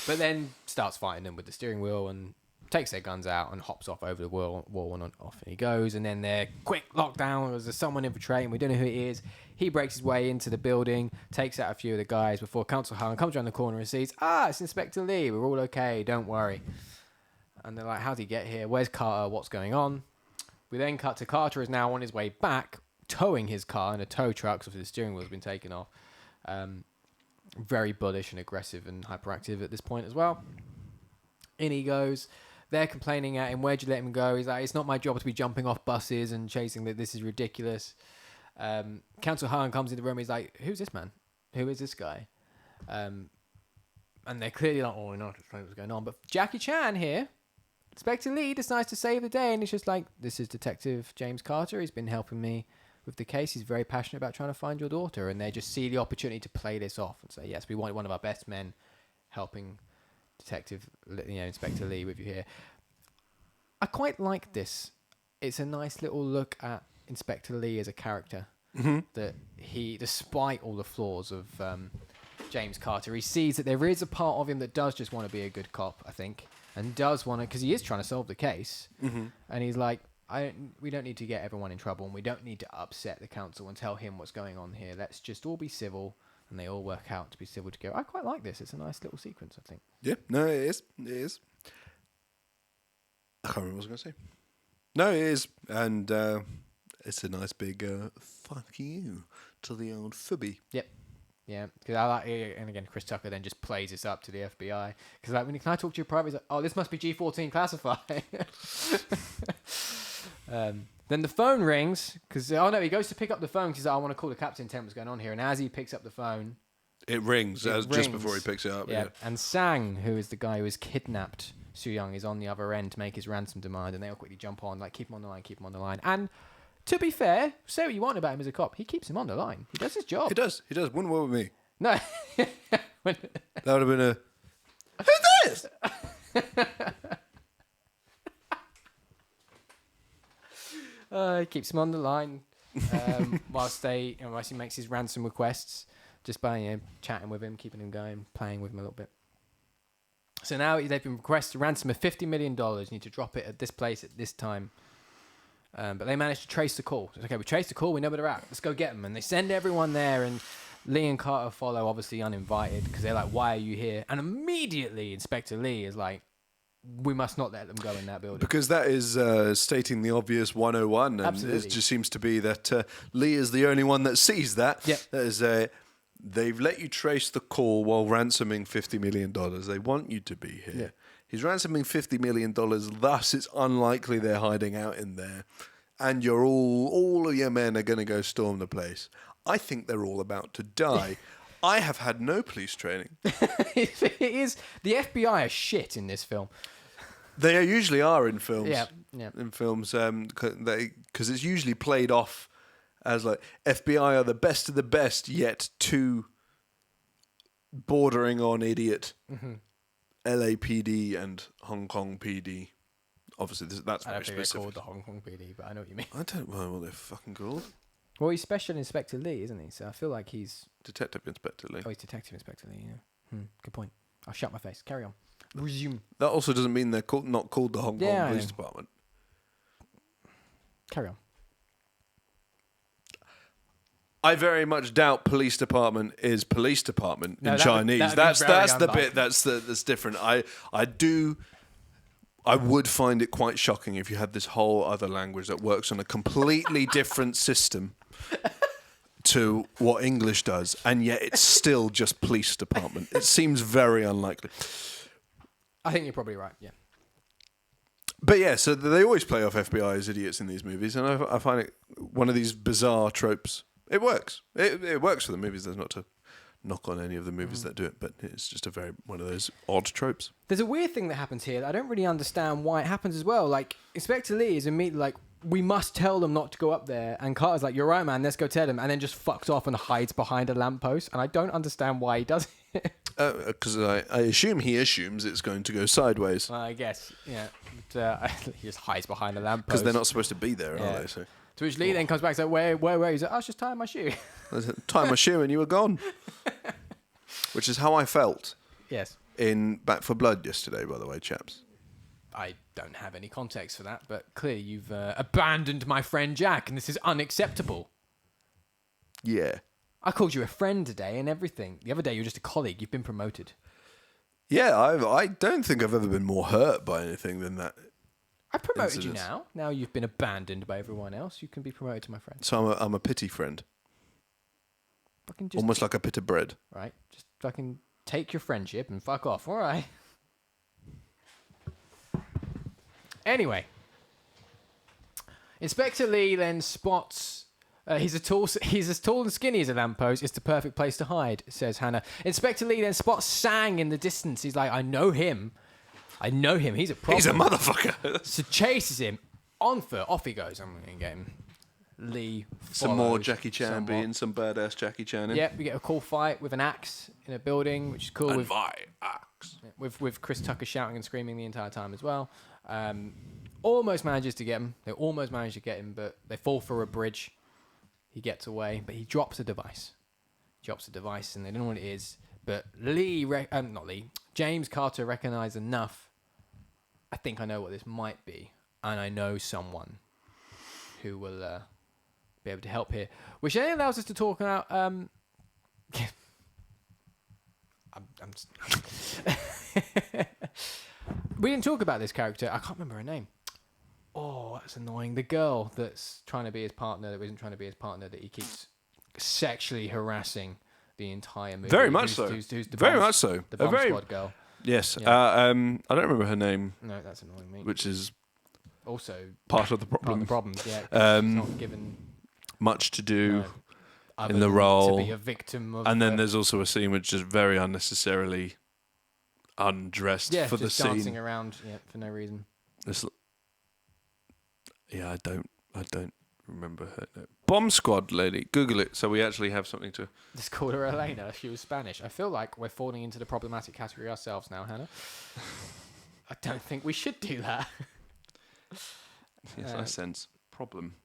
But then starts fighting them with the steering wheel and takes their guns out and hops off over the wall and off and he goes. And then they're quick lockdown. There's someone infiltrating. We don't know who it is. He breaks his way into the building, takes out a few of the guys before Council Han comes around the corner and sees, it's Inspector Lee. We're all okay. Don't worry. And they're like, how'd he get here? Where's Carter? What's going on? We then cut to Carter is now on his way back, towing his car in a tow truck, so the steering wheel's been taken off. Very bullish and aggressive and hyperactive at this point as well. In he goes. They're complaining at him, where'd you let him go? He's like, it's not my job to be jumping off buses and chasing that. This is ridiculous. Council Han comes in the room. He's like, who's this man? Who is this guy? And they're clearly like, oh, we're not explaining what's going on. But Jackie Chan here, Inspector Lee, decides to save the day. And it's just like, this is Detective James Carter. He's been helping me with the case. He's very passionate about trying to find your daughter. And they just see the opportunity to play this off and say, yes, we want one of our best men helping Inspector Lee with you here. I quite like this. It's a nice little look at Inspector Lee as a character. Mm-hmm. That he, despite all the flaws of James Carter, he sees that there is a part of him that does just want to be a good cop, I think, and does want to, because he is trying to solve the case. Mm-hmm. And he's like, we don't need to get everyone in trouble, and we don't need to upset the council and tell him what's going on here. Let's just all be civil. And they all work out to be civil together. I quite like this. It's a nice little sequence, I think. Yeah, no, it is. It is. I can't remember what I was going to say. No, it is. And it's a nice big fuck you to the old Fubby. Yep. Yeah. Because I like it. And again, Chris Tucker then just plays this up to the FBI. Because like, can I talk to you private? He's like, oh, this must be G14 classified. Then the phone rings because he goes to pick up the phone because I want to call the captain, tell him what's going on here. And as he picks up the phone, it rings just before he picks it up. Yeah. And Sang, who is the guy who has kidnapped Su Young, is on the other end to make his ransom demand, and they all quickly jump on, like, keep him on the line. And to be fair, say what you want about him as a cop, he keeps him on the line. He does his job. He does. Wouldn't work with me. No. That would have been a. Who's this? He keeps him on the line whilst he makes his ransom requests, just by chatting with him, keeping him going, playing with him a little bit. So now they've been requested a ransom of $50 million. You need to drop it at this place at this time. But they managed to trace the call. So, okay, we traced the call. We know where they're at. Let's go get them. And they send everyone there. And Lee and Carter follow, obviously uninvited, because they're like, why are you here? And immediately Inspector Lee is like, we must not let them go in that building. Because that is stating the obvious 101. And Absolutely. It just seems to be that Lee is the only one that sees that. Yep. That is, they've let you trace the call while ransoming $50 million. They want you to be here. Yeah. He's ransoming $50 million, thus it's unlikely they're hiding out in there. And you're all of your men are going to go storm the place. I think they're all about to die. I have had no police training. It is. The FBI are shit in this film. They usually are in films. Yeah. In films, because it's usually played off as like FBI are the best of the best, yet too bordering on idiot. Mm-hmm. LAPD and Hong Kong PD. Obviously, that's very specific. I don't think they're called the Hong Kong PD, but I know what you mean. I don't know what they're fucking called. Well, he's Special Inspector Lee, isn't he? So I feel like he's... Detective Inspector Lee. Oh, he's Detective Inspector Lee, yeah. Good point. I'll shut my face. Carry on. Resume. That also doesn't mean they're not called the Hong Kong Police Department. Carry on. I very much doubt police department is police department in Chinese. That's the bit that's different. I would find it quite shocking if you had this whole other language that works on a completely different system to what English does, and yet it's still just police department. It seems very unlikely. I think you're probably right, yeah. But yeah, so they always play off FBI as idiots in these movies, and I find it one of these bizarre tropes. It works. It works for the movies. There's not to knock on any of the movies that do it, but it's just one of those odd tropes. There's a weird thing that happens here that I don't really understand why it happens as well. Like, Inspector Lee is immediately like, we must tell them not to go up there. And Carter's like, you're right, man, let's go tell them. And then just fucks off and hides behind a lamppost. And I don't understand why he does it. Because I assume he assumes it's going to go sideways. Well, I guess, yeah. But, he just hides behind a lamppost. Because they're not supposed to be there, Yeah. are they? So. To which Lee then comes back and says, where? He's like, I was just tying my shoe. Tie my shoe and you were gone. Which is how I felt Yes. in Back for Blood yesterday, by the way, chaps. I don't have any context for that, but clearly you've abandoned my friend Jack, and this is unacceptable. Yeah. I called you a friend today and everything. The other day you were just a colleague. You've been promoted. Yeah, I don't think I've ever been more hurt by anything than that. I promoted you Incidents. now. Now you've been abandoned by everyone else. You can be promoted to my friend. So I'm a pity friend. Fucking just, Almost like a bit of bread. right? Just fucking take your friendship and fuck off. All right. Anyway, Inspector Lee then spots. He's as tall and skinny as a lamppost. It's the perfect place to hide, says Hannah. Inspector Lee then spots Sang in the distance. He's like, I know him. He's a problem. He's a motherfucker. So chases him on foot. Off he goes. I'm going to get him. Lee Some more follows Jackie Chan somewhat. being some badass Jackie Chan in. Yeah, we get a cool fight with an axe in a building, which is cool. And my axe. With Chris Tucker shouting and screaming the entire time as well. Almost manages to get him. They almost manage to get him, but they fall for a bridge. He gets away, but he drops a device. And they don't know what it is. But James Carter recognized enough. I think I know what this might be, and I know someone who will be able to help here. Which then allows us to talk about. We didn't talk about this character. I can't remember her name. Oh, that's annoying. The girl that's trying to be his partner, that isn't trying to be his partner, that he keeps sexually harassing the entire movie. Very much so. Who's the Very bomb- much so. The A bomb very- squad girl. Yes. Yeah. I don't remember her name, No, that's annoying me. which is Also, part of the part of problem. the problem. Yeah, 'cause she's not given Much to do. no, other in the than role. to be a victim of. And then there's also a scene which is very unnecessarily undressed for the just dancing scene. around for no reason. I don't remember her name. Bomb Squad lady. Google it so we actually have something to... Just called her Elena. She was Spanish. I feel like we're falling into the problematic category ourselves now, Hannah. I don't think we should do that. Yes, I sense problem.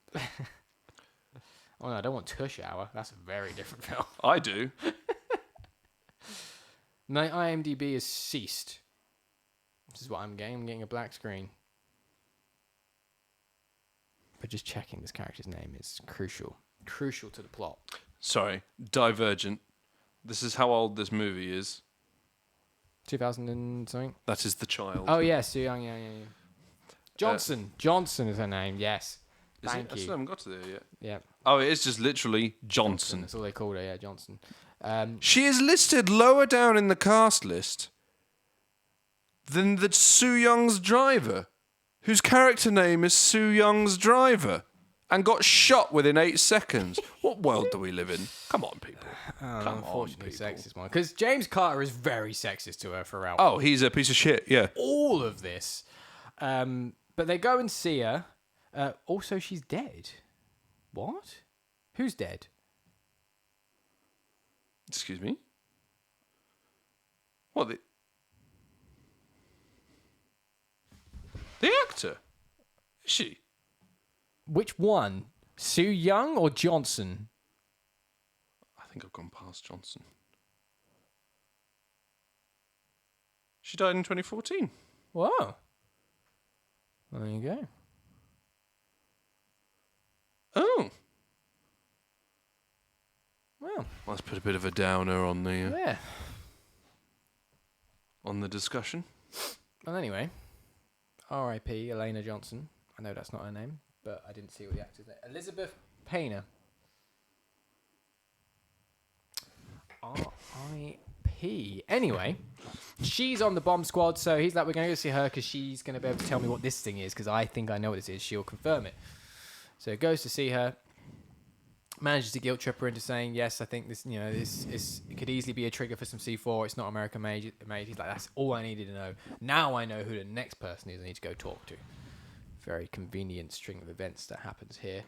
Oh no, I don't want Tush Hour. That's a very different film. I do. My IMDb is ceased. This is what I'm getting. I'm getting a black screen. But just checking this character's name is crucial. Crucial to the plot. Sorry. Divergent. This is how old this movie is. 2000 and something. That is the child. Oh yes, Sue Young. Yeah. Johnson. Johnson is her name. Yes. Is Thank it? I you. still haven't got to there yet. Yeah. Oh, it is just literally Johnson. That's all they called her. Yeah, Johnson. She is listed lower down in the cast list than the Soo Young's driver, whose character name is Soo Young's driver, and got shot within 8 seconds. What world do we live in? Come on, people. Come on, unfortunately, people. sexist one. Because James Carter is very sexist to her throughout. Oh, he's a piece of shit, yeah. All of this. But they go and see her. Also, she's dead. What? Who's dead? Excuse me? What, the actor? Is she? Which one? Sue Young or Johnson? I think I've gone past Johnson. She died in 2014. Whoa. There you go. Oh. Well, Let's put a bit of a downer on the yeah. discussion. Well, anyway. R.I.P. Elena Johnson. I know that's not her name, but I didn't see what the actor's name. Elizabeth Painter. R.I.P. Anyway, she's on the bomb squad, so he's like, we're going to go see her because she's going to be able to tell me what this thing is because I think I know what this is. She'll confirm it. So he goes to see her, manages to guilt trip her into saying, yes, I think this, it could easily be a trigger for some C4. It's not American made. He's like, that's all I needed to know. Now I know who the next person is I need to go talk to. very convenient string of events that happens here.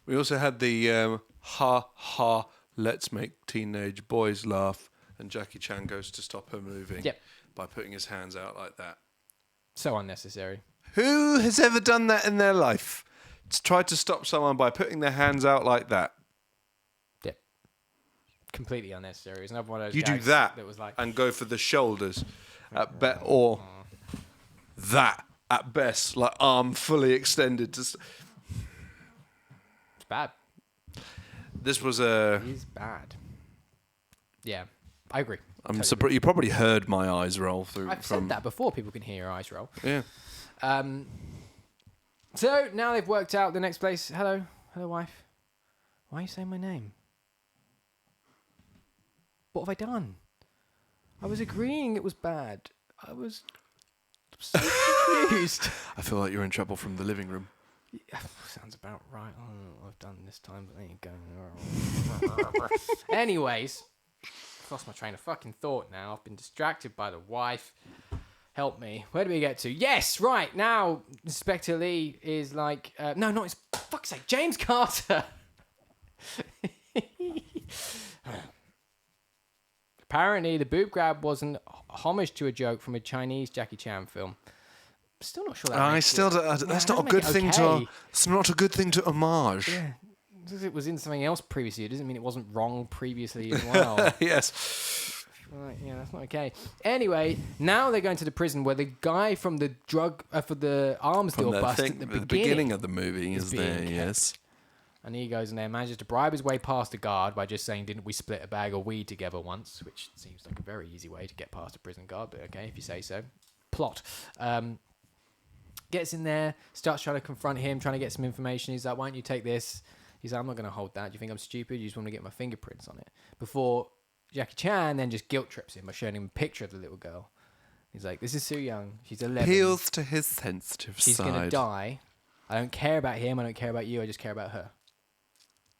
We also had the ha ha, let's make teenage boys laugh, and Jackie Chan goes to stop her moving by putting his hands out like that. So unnecessary. Who has ever done that in their life? Tried to stop someone by putting their hands out like that? Yep. Completely unnecessary. It's another one of those You do gags that was like, and go for the shoulders at best, or that at best, like arm fully extended. it's bad. This was a. It is bad. Yeah, I agree. I'm surprised you probably heard my eyes roll through. I've said that before. People can hear your eyes roll. Yeah. So now they've worked out the next place. Hello, wife. Why are you saying my name? What have I done? I was agreeing it was bad. I was so confused. I feel like you're in trouble from the living room. Yeah, sounds about right. I don't know what I've done this time, but there you go. Anyways, I've lost my train of fucking thought now. I've been distracted by the wife. Help me. Where do we get to? Yes, right. Now, Inspector Lee is like... no, not... Fuck's sake. James Carter. Apparently, the boob grab was an homage to a joke from a Chinese Jackie Chan film. Still not sure that I makes still. it, That's that not a doesn't good make it thing okay. to. It's not a good thing to homage. Yeah. Because it was in something else previously. It doesn't mean it wasn't wrong previously as well. Yes. Right, yeah, that's not okay. Anyway, now they're going to the prison where the guy from the for the arms deal bust at the beginning of the movie is being there. kept. Yes. And he goes in there, manages to bribe his way past the guard by just saying, "Didn't we split a bag of weed together once?" Which seems like a very easy way to get past a prison guard, but okay, if you say so. Plot. Gets in there, starts trying to confront him, trying to get some information. He's like, "Why don't you take this?" He's like, "I'm not going to hold that. Do you think I'm stupid? You just want to get my fingerprints on it." Before Jackie Chan then just guilt trips him by showing him a picture of the little girl. He's like, "This is Soo Young. She's 11. Appeals to his sensitive She's side. going to die. I don't care about him. I don't care about you. I just care about her.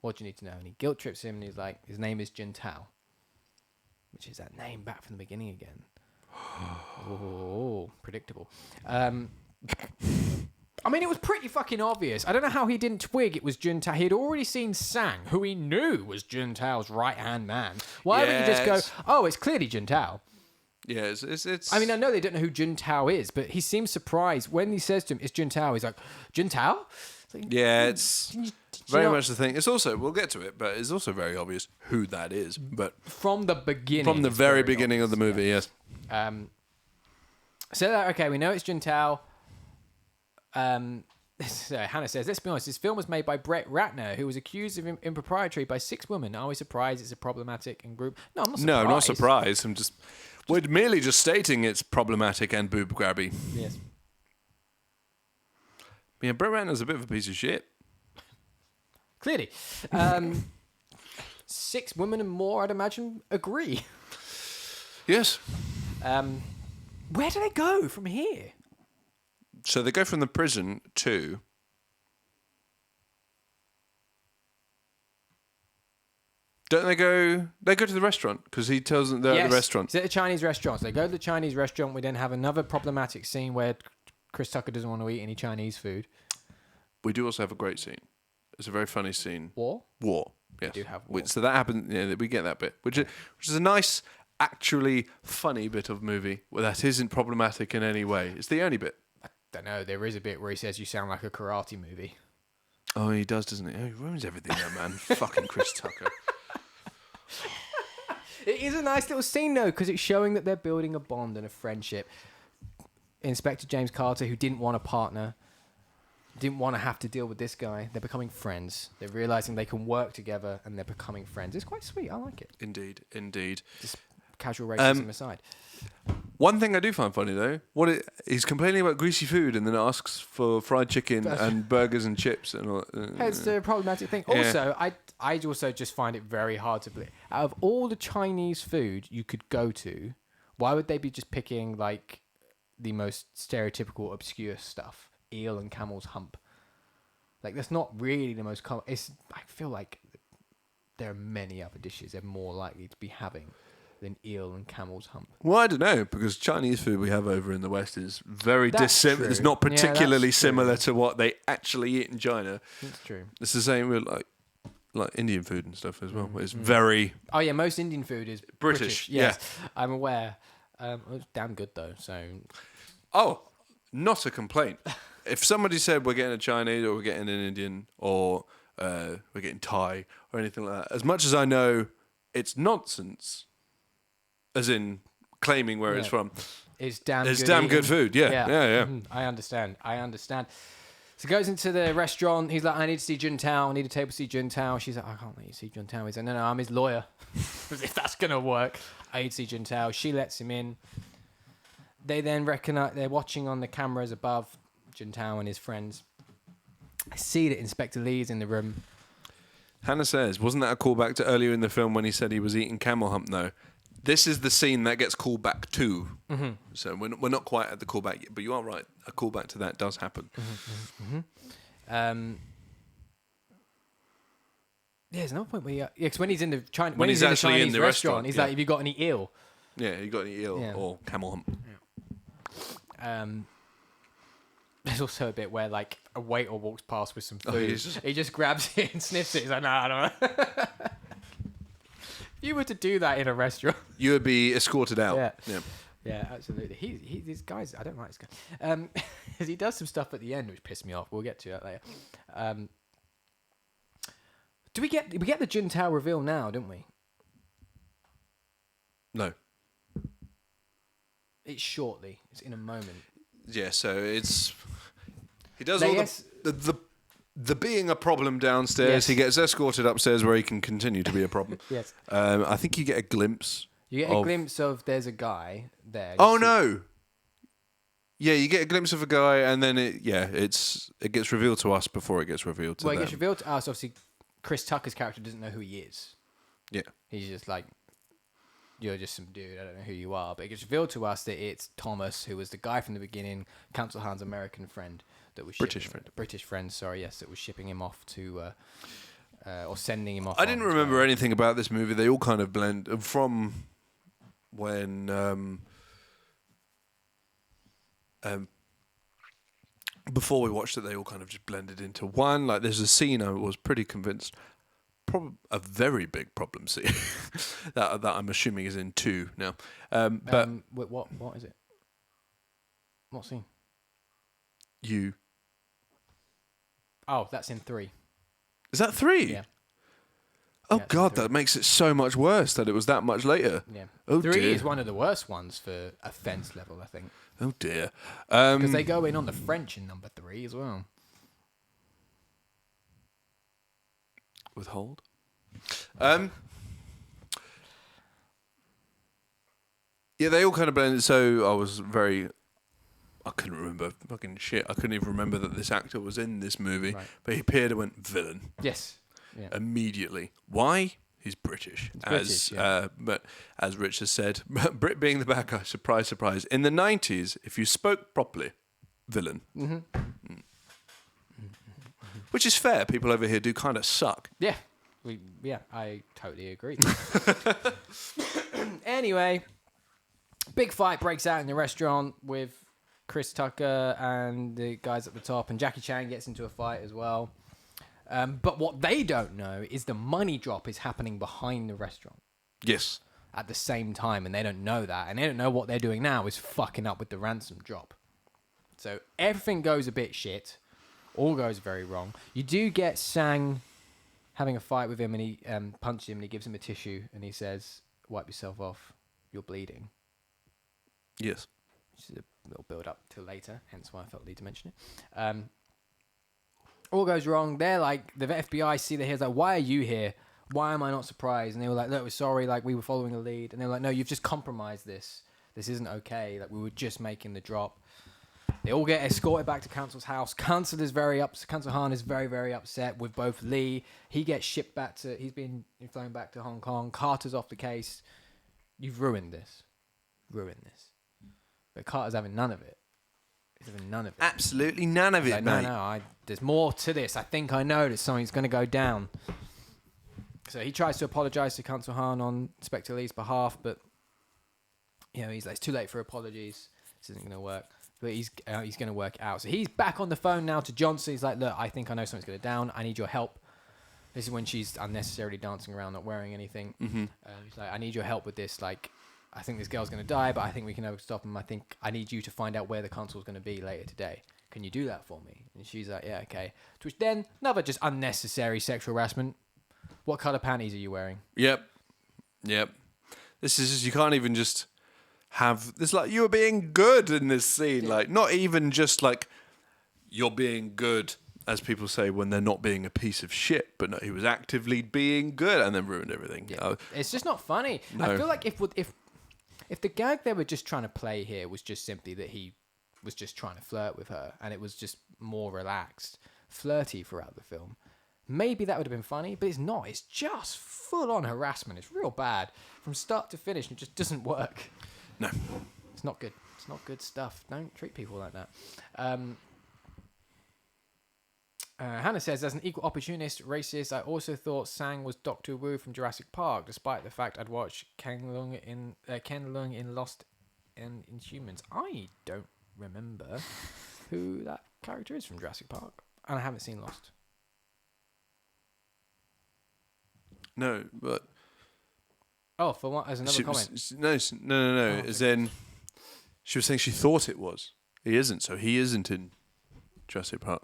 What do you need to know?" And he guilt trips him, and he's like, "His name is Jin Tao," which is that name back from the beginning again. Oh, predictable. I mean, it was pretty fucking obvious. I don't know how he didn't twig it was Jun Tao. He had already seen Sang, who he knew was Jun Tao's right-hand man. Why would he just go, "Oh, it's clearly Jun Tao"? Yeah, it's... I mean, I know they don't know who Jun Tao is, but he seems surprised when he says to him, "It's Jun Tao." He's like, "Jun Tao?" Like, yeah, it's did you very not- much the thing. It's also, we'll get to it, but it's also very obvious who that is. But from the beginning. from the it's very beginning of the obvious, movie, yes. So, okay, we know it's Jun Tao. So Hannah says, "Let's be honest, this film was made by Brett Ratner, who was accused of impropriety by 6 women. Are we surprised it's a problematic and group?" No, I'm not surprised. No, not surprised. We're merely just stating it's problematic and boob grabby. Yes. Yeah, Brett Ratner's a bit of a piece of shit. Clearly. 6 women and more, I'd imagine, agree. Yes. Where do they go from here? So they go from the prison to... Don't they go... They go to the restaurant, because he tells them they're at the restaurant. It's at a Chinese restaurant. So they go to the Chinese restaurant. We then have another problematic scene where Chris Tucker doesn't want to eat any Chinese food. We do also have a great scene. It's a very funny scene. War? Yes. We do have war. So that happens... Yeah, we get that bit. Which is a nice, actually funny bit of movie where that isn't problematic in any way. It's the only bit. I don't know. There is a bit where he says, "You sound like a karate movie." Oh, he does, doesn't he? Oh, he ruins everything, that man. Fucking Chris Tucker. It is a nice little scene, though, because it's showing that they're building a bond and a friendship. Inspector James Carter, who didn't want a partner, didn't want to have to deal with this guy. They're becoming friends. They're realizing they can work together, and they're becoming friends. It's quite sweet. I like it. Indeed. Just casual racism aside. One thing I do find funny, though, he's complaining about greasy food and then asks for fried chicken and burgers and chips and all. It's the problematic thing. Yeah. Also, I also just find it very hard to believe. Out of all the Chinese food you could go to, why would they be just picking like the most stereotypical, obscure stuff? Eel and camel's hump. Like that's not really the most common. I feel like there are many other dishes they're more likely to be having. than eel and camel's hump? Well, I don't know, because Chinese food we have over in the West is very dissimilar. It's not Yeah, particularly that's true. similar to what they actually eat in China. That's true. It's the same with like Indian food and stuff as well. It's very Oh yeah, most Indian food is British, Yes, I'm aware. It's damn good though. So not a complaint. If somebody said we're getting a Chinese or we're getting an Indian or we're getting Thai or anything like that, as much as I know it's nonsense, as in claiming where it's from, it's damn good food. Yeah. I understand. So he goes into the restaurant. He's like, I need to see Juntao. I need a table to see Juntao. She's like, I can't let you see Juntao. He's like, no, I'm his lawyer. As if that's going to work. I need to see Juntao. She lets him in. They then recognize, they're watching on the cameras above Juntao and his friends. I see that Inspector Lee's in the room. Hannah says, wasn't that a callback to earlier in the film when he said he was eating camel hump? No. This is the scene that gets called back to. Mm-hmm. So we're not quite at the callback yet, but you are right. A callback to that does happen. There's no point where because when he's in the China, when he's in the actually Chinese in the restaurant, he's yeah. like, "Have you got any eel?" Yeah, you got any eel or camel hump? Yeah. There's also a bit where like a waiter walks past with some food. He just grabs it and sniffs it. He's like, "Nah, I don't know." If you were to do that in a restaurant, you would be escorted out. Yeah, absolutely. These guys, I don't like this guy. Because he does some stuff at the end which pissed me off. We'll get to that later. We get the Juntao reveal now, don't we? No. It's shortly. It's in a moment. Yeah, so he does all the being a problem downstairs. Yes. He gets escorted upstairs where he can continue to be a problem. Yes. I think you get a glimpse. You get a glimpse of there's a guy there. Oh no. Yeah, you get a glimpse of a guy, and then it gets revealed to us before it gets revealed to them. Well, it gets revealed to us. Obviously, Chris Tucker's character doesn't know who he is. Yeah. He's just like, you're just some dude. I don't know who you are. But it gets revealed to us that it's Thomas, who was the guy from the beginning, Council Han's American friend that was British friend. Sorry, yes, that was shipping him off to, or sending him off. I didn't remember anything about this movie. They all kind of blend from when. Before we watched it, they all kind of just blended into one. Like, there's a scene I was pretty convinced, a very big problem scene that I'm assuming is in 2 now. But what is it? What scene? You. Oh, that's in 3. Is that 3? Yeah. Oh God, that makes it so much worse that it was that much later. Yeah. Oh 3 dear. is one of the worst ones for offence level, I think. Oh dear. Because they go in on the French in number 3 as well. Withhold. Yeah, they all kind of blended. So I couldn't remember fucking shit. I couldn't even remember that this actor was in this movie. Right. But he appeared and went villain. Yes. Yeah. Immediately. Why? He's British. But as Rich has said, Brit being the bad guy, surprise, surprise. In the 90s, if you spoke properly, villain. Mm-hmm. Mm. Which is fair. People over here do kind of suck. Yeah. I totally agree. Anyway, big fight breaks out in the restaurant with Chris Tucker and the guys at the top, and Jackie Chan gets into a fight as well. But what they don't know is the money drop is happening behind the restaurant. Yes. At the same time, and they don't know that. And they don't know what they're doing now is fucking up with the ransom drop. So everything goes a bit shit. All goes very wrong. You do get Sang having a fight with him, and he punches him, and he gives him a tissue, and he says, wipe yourself off, you're bleeding. Yes. Which is a little build up till later, hence why I felt the need to mention it. All goes wrong. They're like, the FBI see that he's like, why are you here? Why am I not surprised? And they were like, look, we're sorry, like, we were following a lead. And they were like, no, you've just compromised this. This isn't okay. Like, we were just making the drop. They all get escorted back to Council's house. Council Han is very, very upset with both Lee. He gets shipped back he's been flown back to Hong Kong. Carter's off the case. You've ruined this. But Carter's having none of it. He's having none of it. Absolutely none of it, like, mate. No, there's more to this. I think I know that something's going to go down. So he tries to apologise to Council Han on Inspector Lee's behalf, but he's like, it's too late for apologies. This isn't going to work. But he's going to work it out. So he's back on the phone now to Johnson. He's like, look, I think I know something's going down. I need your help. This is when she's unnecessarily dancing around, not wearing anything. Mm-hmm. He's like, I need your help with this. Like, I think this girl's going to die, but I think we can never stop him. I think I need you to find out where the consul's going to be later today. Can you do that for me? And she's like, yeah, okay. To which then, another just unnecessary sexual harassment. What colour panties are you wearing? Yep. This is just, you can't even just have this, like, you were being good in this scene. Yeah. Like, not even just like you're being good, as people say when they're not being a piece of shit, but no, he was actively being good and then ruined everything. Yeah. It's just not funny. No. I feel like if the gag they were just trying to play here was just simply that he was just trying to flirt with her and it was just more relaxed, flirty throughout the film, maybe that would have been funny, but it's not. It's just full-on harassment. It's real bad from start to finish. It just doesn't work. No. It's not good. It's not good stuff. Don't treat people like that. Hannah says, as an equal opportunist racist, I also thought Sang was Dr. Wu from Jurassic Park, despite the fact I'd watched Ken Leung in Lost and Inhumans. I don't remember who that character is from Jurassic Park, and I haven't seen Lost. No, but... Oh, for what? As another comment? No. As in, she was saying she thought it was. He isn't, so he isn't in Jurassic Park.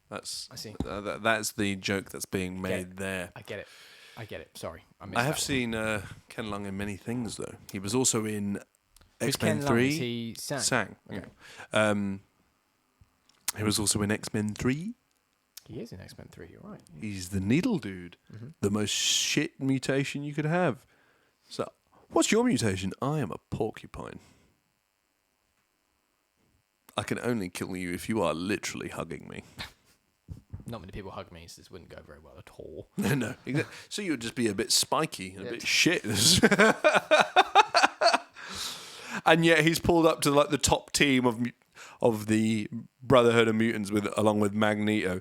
That's, I see. That's the joke that's being made there. I get it. Sorry, I have seen Ken Leung in many things, though. He was also in X-Men 3. Is he Sang? Sang. Okay. Yeah. He was also in X-Men 3. He is in X-Men 3, you're right. He's the needle dude. Mm-hmm. The most shit mutation you could have. So, what's your mutation? I am a porcupine. I can only kill you if you are literally hugging me. Not many people hug me, so this wouldn't go very well at all. No. Exactly. So you would just be a bit spiky and a bit shit. And yet he's pulled up to like the top team of the Brotherhood of Mutants along with Magneto.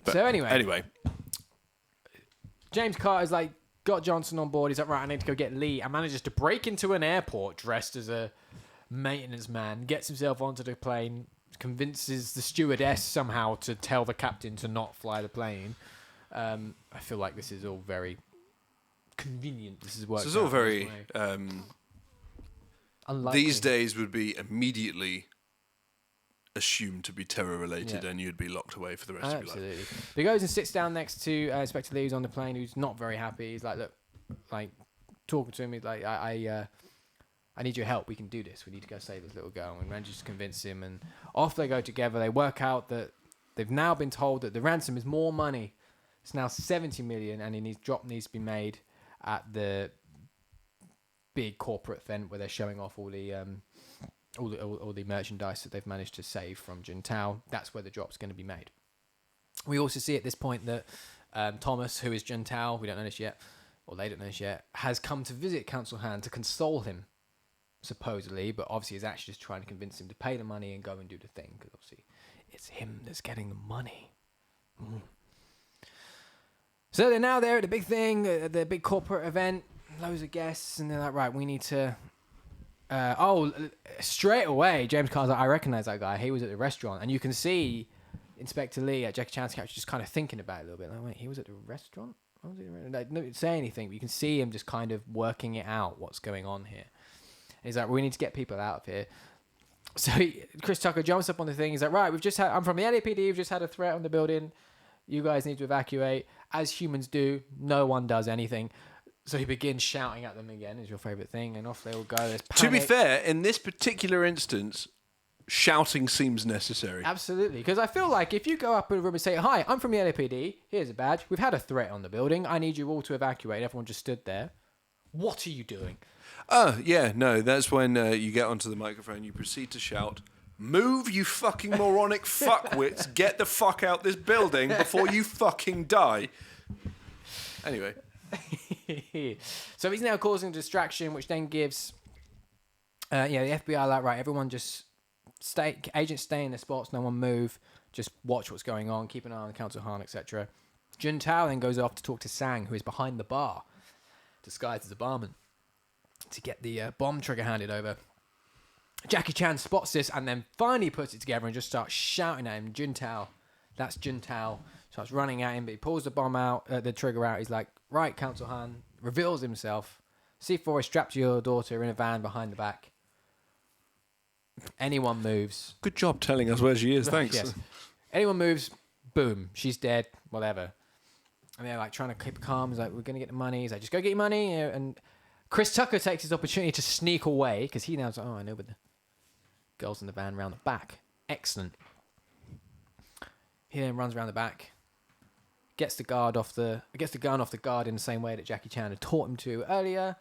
So anyway, James Carter's like got Johnson on board. He's like, right, I need to go get Lee, and manages to break into an airport dressed as a maintenance man, gets himself onto the plane, convinces the stewardess somehow to tell the captain to not fly the plane. I feel like this is all very convenient. This is worked. This is all very. Unlikely. These days would be immediately assumed to be terror related, and you'd be locked away for the rest of your life. But he goes and sits down next to Inspector Lee, who's on the plane, who's not very happy. He's like, look, like talking to him. He's like, I need your help. We can do this. We need to go save this little girl. And manages to convince him, and off they go together. They work out that they've now been told that the ransom is more money. It's now 70 million, and needs to be made at the big corporate event where they're showing off all the merchandise that they've managed to save from Juntao. That's where the drop's going to be made. We also see at this point that Thomas, who is Juntao, we don't know this yet, or they don't know this yet, has come to visit Council Han to console him, supposedly, but obviously is actually just trying to convince him to pay the money and go and do the thing, because obviously it's him that's getting the money. So they're now there at the big thing, the big corporate event, loads of guests, and they're like, right, we need to... straight away, James Carter's like, I recognize that guy. He was at the restaurant. And you can see Inspector Lee at Jackie Chan's character just kind of thinking about it a little bit. Like, wait, he was at the restaurant? What was he doing? Like, no, say anything, but you can see him just kind of working it out, what's going on here. And he's like, we need to get people out of here. So Chris Tucker jumps up on the thing. He's like, right, I'm from the LAPD. We've just had a threat on the building. You guys need to evacuate. As humans do, no one does anything. So he begins shouting at them again, is your favourite thing, and off they all go. There's panic. To be fair, in this particular instance, shouting seems necessary. Absolutely, because I feel like if you go up in a room and say, hi, I'm from the LAPD, here's a badge, we've had a threat on the building, I need you all to evacuate, everyone just stood there. What are you doing? That's when you get onto the microphone, you proceed to shout, move, you fucking moronic fuckwits, get the fuck out this building before you fucking die. Anyway... So he's now causing a distraction, which then gives the FBI like, right, everyone just agents stay in their spots, no one move, just watch what's going on, keep an eye on Council Han, etc. Juntao then goes off to talk to Sang, who is behind the bar, disguised as a barman. to get the bomb trigger handed over. Jackie Chan spots this and then finally puts it together and just starts shouting at him, Juntao. That's Juntao. Starts running at him, but he pulls the bomb out, the trigger out. He's like, right, Council Han, reveals himself. C4 is strapped to your daughter in a van behind the back. Anyone moves. Good job telling us where she is. Thanks. Yes. Anyone moves, boom, she's dead, whatever. And they're like trying to keep calm. He's like, we're going to get the money. He's like, just go get your money. And Chris Tucker takes his opportunity to sneak away because he now's like, oh, I know, but the girls in the van round the back. Excellent. He then runs around the back, gets the gun off the guard in the same way that Jackie Chan had taught him to earlier.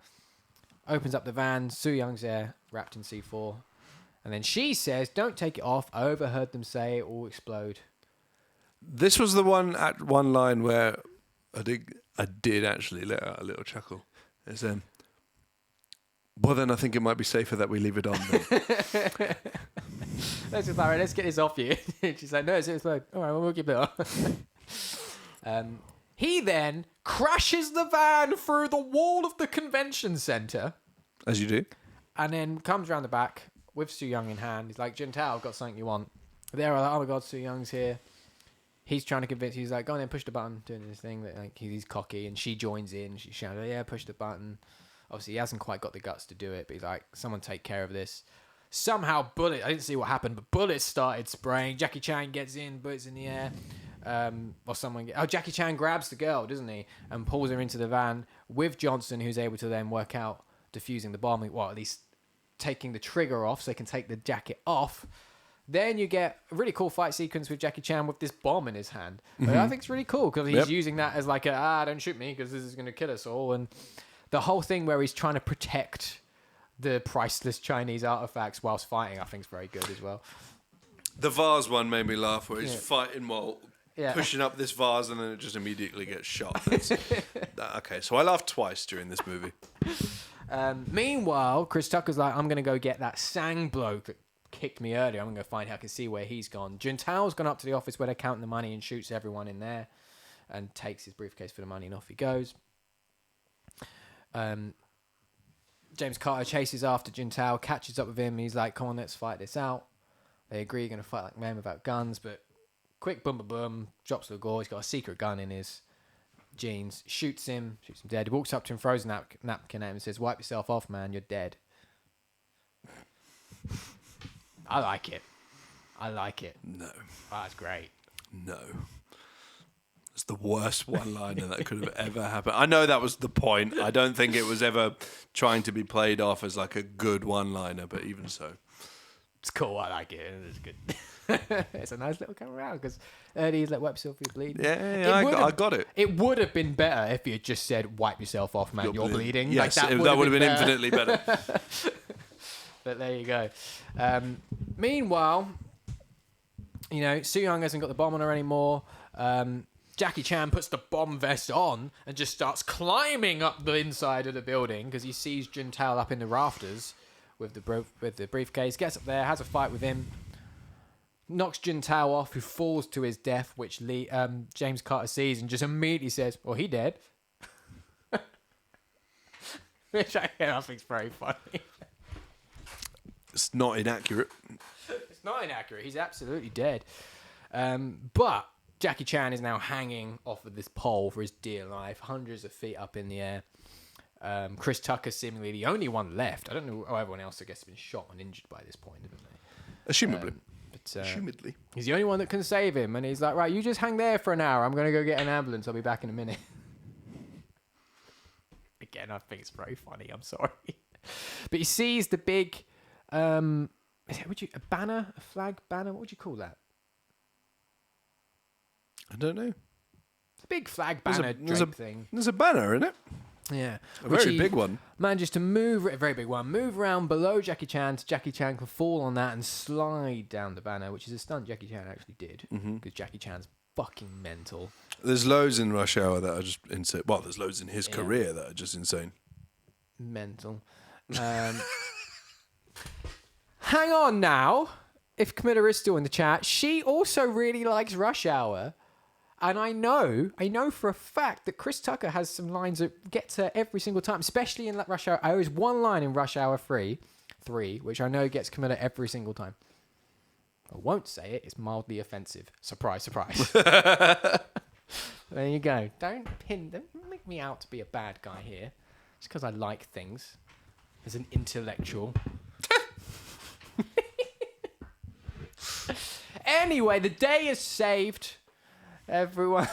Opens up the van. Su Young's there, wrapped in C4. And then she says, don't take it off. I overheard them say it will explode. This was the one line where I did actually let out a little chuckle. It's well then I think it might be safer that we leave it on then. Let's just let's get this off you. She's like, no, it's explode. All right, we'll keep it on. He then crashes the van through the wall of the convention center. As you do. And then comes around the back with Su Young in hand. He's like, Juntao, I've got something you want. They're like, oh my god, Su Young's here. He's trying to convince. He's like, go on then, push the button, doing this thing that like he's cocky, and she joins in. She shouts, yeah, push the button. Obviously, he hasn't quite got the guts to do it, but he's like, someone take care of this. Somehow, I didn't see what happened, but bullets started spraying. Jackie Chan gets in, bullets in the air. Jackie Chan grabs the girl, doesn't he, and pulls her into the van with Johnson, who's able to then work out defusing the bomb. Well, at least taking the trigger off so they can take the jacket off. Then you get a really cool fight sequence with Jackie Chan with this bomb in his hand. Mm-hmm. I think it's really cool because he's using that as like don't shoot me because this is going to kill us all. And the whole thing where he's trying to protect the priceless Chinese artifacts whilst fighting, I think is very good as well. The vase one made me laugh where he's fighting while pushing up this vase and then it just immediately gets shot. Okay, so I laughed twice during this movie. Meanwhile, Chris Tucker's like, I'm going to go get that Sang bloke that kicked me earlier. I'm going to go find out. I can see where he's gone. Juntao's gone up to the office where they're counting the money and shoots everyone in there and takes his briefcase for the money and off he goes. James Carter chases after Juntao, catches up with him. He's like, come on, let's fight this out. They agree you're going to fight like men without guns, but quick boom, boom, boom, drops to the gore. He's got a secret gun in his jeans, shoots him dead. He walks up to him, throws a napkin at him and says, wipe yourself off, man, you're dead. I like it. No. Oh, that's great. No. It's the worst one-liner that could have ever happened. I know that was the point. I don't think it was ever trying to be played off as like a good one-liner, but even so. It's cool. I like it. It's good. It's a nice little come around because he's like, wipe yourself, you're bleeding. Yeah, I got it. It would have been better if you had just said, wipe yourself off, man, you're bleeding. Yes, like, that would have been infinitely better. But there you go. Meanwhile, Su Young hasn't got the bomb on her anymore. Jackie Chan puts the bomb vest on and just starts climbing up the inside of the building because he sees Juntao up in the rafters with the briefcase. Gets up there, has a fight with him, knocks Juntao off, who falls to his death, which James Carter sees and just immediately says, well, he dead. Which I think is very funny. It's not inaccurate. It's not inaccurate. He's absolutely dead. But Jackie Chan is now hanging off of this pole for his dear life, hundreds of feet up in the air. Chris Tucker seemingly the only one left. I don't know how everyone else, I guess, has been shot and injured by this point, haven't they? Assumably. Assumedly. He's the only one that can save him. And he's like, right, you just hang there for an hour. I'm going to go get an ambulance. I'll be back in a minute. Again, I think it's very funny. I'm sorry. But he sees the big... a banner? A flag banner? What would you call that? I don't know. It's a big flag banner thing. There's a banner in it. Yeah. A very big one. Manages to move, a very big one, move around below Jackie Chan so Jackie Chan can fall on that and slide down the banner, which is a stunt Jackie Chan actually did. Because Jackie Chan's fucking mental. There's loads in Rush Hour that are just insane. Well, there's loads in his career that are just insane. Mental. Hang on now. If Camilla is still in the chat, she also really likes Rush Hour. And I know for a fact that Chris Tucker has some lines that get to every single time, especially in Rush Hour. There is one line in Rush Hour 3, which I know gets committed every single time. I won't say it. It's mildly offensive. Surprise, surprise. There you go. Don't make me out to be a bad guy here. Just because I like things as an intellectual. Anyway, the day is saved. Everyone.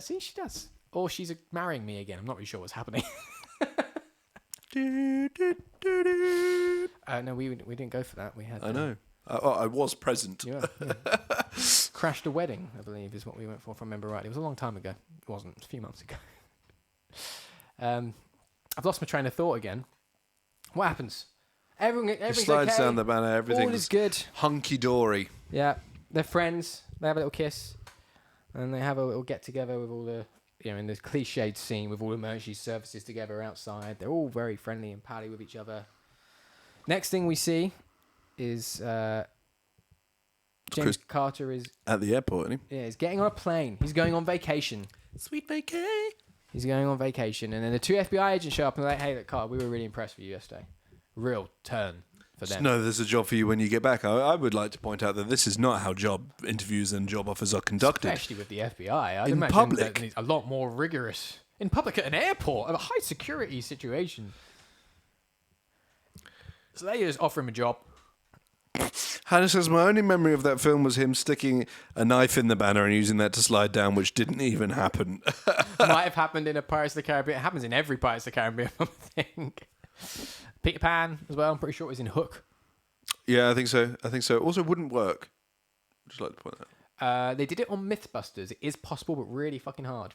See, she does. Or she's marrying me again. I'm not really sure what's happening. No, we didn't go for that. We had. I know. I was present. Yeah. Crashed a wedding, I believe, is what we went for, if I remember right. It was a long time ago. It wasn't. It was a few months ago. I've lost my train of thought again. What happens? Everything's slides okay. down the banner. Everything All is good. Hunky dory. Yeah, they're friends. They have a little kiss, and they have a little get together with all the, in this cliched scene with all the emergency services together outside. They're all very friendly and pally with each other. Next thing we see is James Carter is at the airport, isn't he? Yeah, he's getting on a plane. He's going on vacation. Sweet vacay. He's going on vacation, and then the 2 FBI agents show up and they're like, "Hey, look, Carter, we were really impressed with you yesterday. Real turn for them." No, there's a job for you when you get back. I would like to point out that this is not how job interviews and job offers are conducted. Especially with the FBI. I'd in imagine public. that it's a lot more rigorous. In public at an airport, a high security situation. So they just offer him a job. Hannah says, my only memory of that film was him sticking a knife in the banner and using that to slide down, which didn't even happen. Might have happened in a Pirates of the Caribbean. It happens in every Pirates of the Caribbean, I think. Peter Pan as well. I'm pretty sure it was in Hook. Yeah, I think so. Also, wouldn't work. Just like to point that. They did it on Mythbusters. It is possible, but really fucking hard.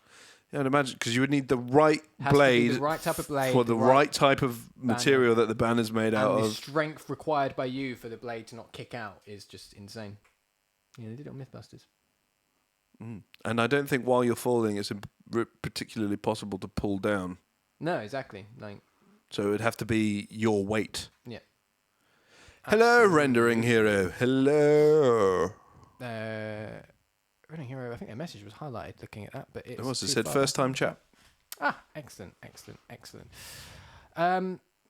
Yeah, I'd imagine, because you would need the right Has to blade, be the right type of blade for the right type of material that the banner's made out and the of. strength required by you for the blade to not kick out is just insane. Yeah, they did it on Mythbusters. And I don't think while you're falling, it's particularly possible to pull down. No, exactly. Like, So it would have to be your weight. yeah. Hello, rendering hero. Hello. Running Hero, I think their message was highlighted looking at that, but It said first time chat. Excellent.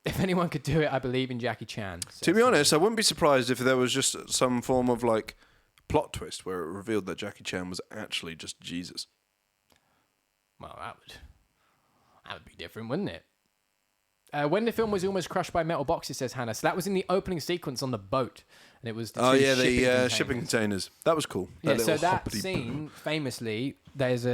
If anyone could do it, I believe in Jackie Chan. To be honest, I wouldn't be surprised if there was just some form of like plot twist where it revealed that Jackie Chan was actually just Jesus. Well, that would be different, wouldn't it? When the film was almost crushed by metal boxes, says Hannah. So that was in the opening sequence on the boat, and it was the shipping containers. That was cool. So that scene, famously, there's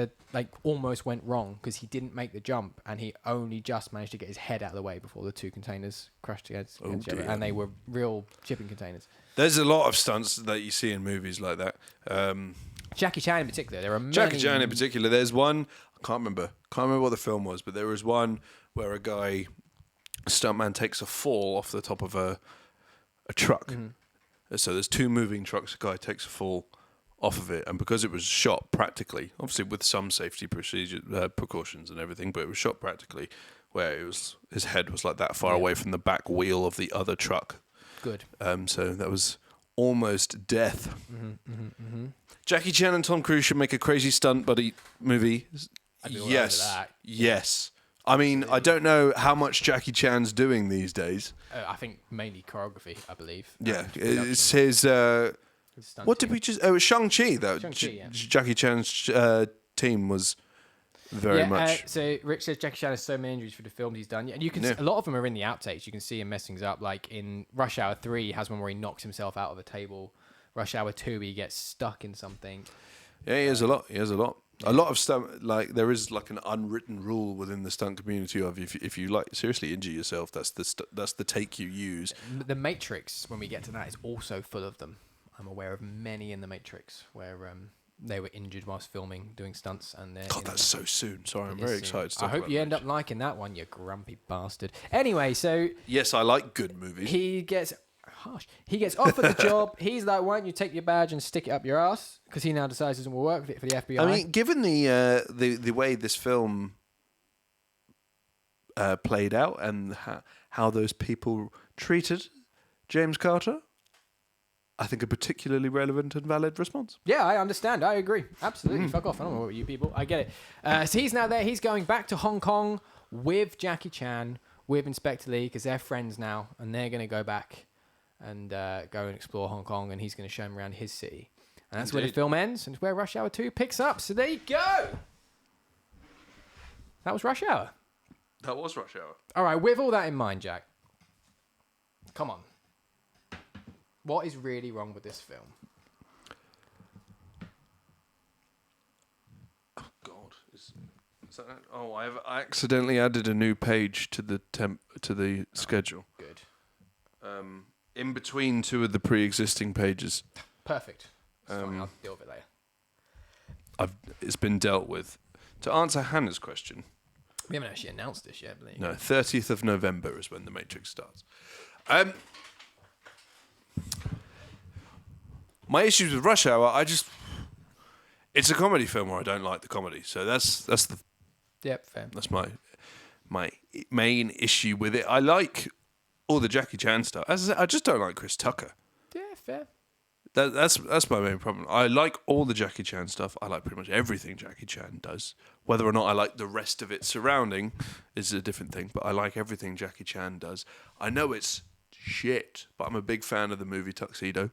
almost went wrong because he didn't make the jump, and he only just managed to get his head out of the way before the two containers crashed against each other, and they were real shipping containers. There's a lot of stunts that you see in movies like that. Jackie Chan in particular, there are many. Jackie Chan in particular. There's one, I can't remember what the film was, but there was one where a stuntman takes a fall off the top of a truck. Mm-hmm. So there's two moving trucks. A guy takes a fall off of it, and because it was shot practically, obviously with some safety precautions and everything, but it was shot practically, where it was his head was like that far away from the back wheel of the other truck. Good. So that was almost death. Jackie Chan and Tom Cruise should make a crazy stunt buddy movie. I'd be all over that. Yes. I mean, I don't know how much Jackie Chan's doing these days. I think mainly choreography, I believe. Yeah, it's his. What did we just? Oh, it was Shang-Chi, though. Jackie Chan's team was very much. So Rich says Jackie Chan has so many injuries for the films he's done. And you can see, a lot of them are in the outtakes. You can see him messing things up. Like in Rush Hour 3, he has one where he knocks himself out of a table. Rush Hour 2, he gets stuck in something. Yeah, he has a lot. A lot of stunt, like there is like an unwritten rule within the stunt community of if you like seriously injure yourself, that's the take you use. The Matrix, when we get to that, is also full of them. I'm aware of many in the Matrix where they were injured whilst filming, doing stunts, and they're. God, that's so soon. Sorry, I'm very excited to talk I hope you end up liking that one, you grumpy bastard. Anyway, so yes, I like good movies. He gets offered the job. He's like, why don't you take your badge and stick it up your ass? Because he now decides he doesn't want to work with it for the FBI. I mean, given the way this film played out and how those people treated James Carter, I think, a particularly relevant and valid response. Yeah, I understand. I agree. Absolutely. Fuck off. I don't know what you people. I get it. So he's now there. He's going back to Hong Kong with Jackie Chan, with Inspector Lee, because they're friends now, and they're going to go back and go and explore Hong Kong, and he's going to show him around his city. And that's where the film ends, and it's where Rush Hour 2 picks up. So there you go. That was Rush Hour. That was Rush Hour. All right, with all that in mind, Jack, come on. What is really wrong with this film? Oh God! Is that? Oh, I've accidentally added a new page to the schedule. Good. In between two of the pre-existing pages. Perfect. It's fine, I'll deal with it later. It's been dealt with. To answer Hannah's question. We haven't actually announced this yet, but No, 30th of November is when The Matrix starts. My issues with Rush Hour, it's a comedy film where I don't like the comedy. So that's fair. That's my main issue with it. I like all the Jackie Chan stuff. As I said, I just don't like Chris Tucker. Yeah, fair. That's my main problem. I like all the Jackie Chan stuff. I like pretty much everything Jackie Chan does. Whether or not I like the rest of it surrounding is a different thing, but I like everything Jackie Chan does. I know it's shit, but I'm a big fan of the movie Tuxedo.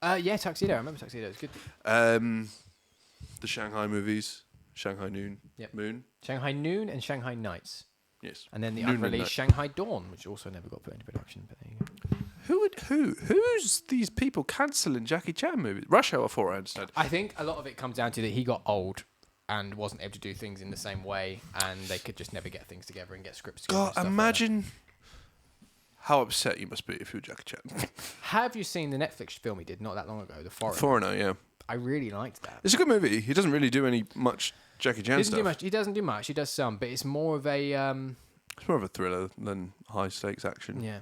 Yeah, Tuxedo. I remember Tuxedo. It's good. The Shanghai movies, Shanghai Noon, Yep. Moon. Shanghai Noon and Shanghai Nights. Yes. And then the Noon and unreleased Night. Shanghai Dawn, which also never got put into production. But there you go. Who's these people cancelling Jackie Chan movies? Rush Hour 4, I understand. I think a lot of it comes down to that he got old and wasn't able to do things in the same way, and they could just never get things together and get scripts together. God, and stuff imagine how upset you must be if you're Jackie Chan. like that. Have you seen the Netflix film he did not that long ago, The Foreigner? Foreigner, yeah. I really liked that. It's a good movie. He doesn't really do much Jackie Chan He doesn't stuff. do much. He doesn't do much. He does some, but it's more of a It's more of a thriller than high stakes action. yeah,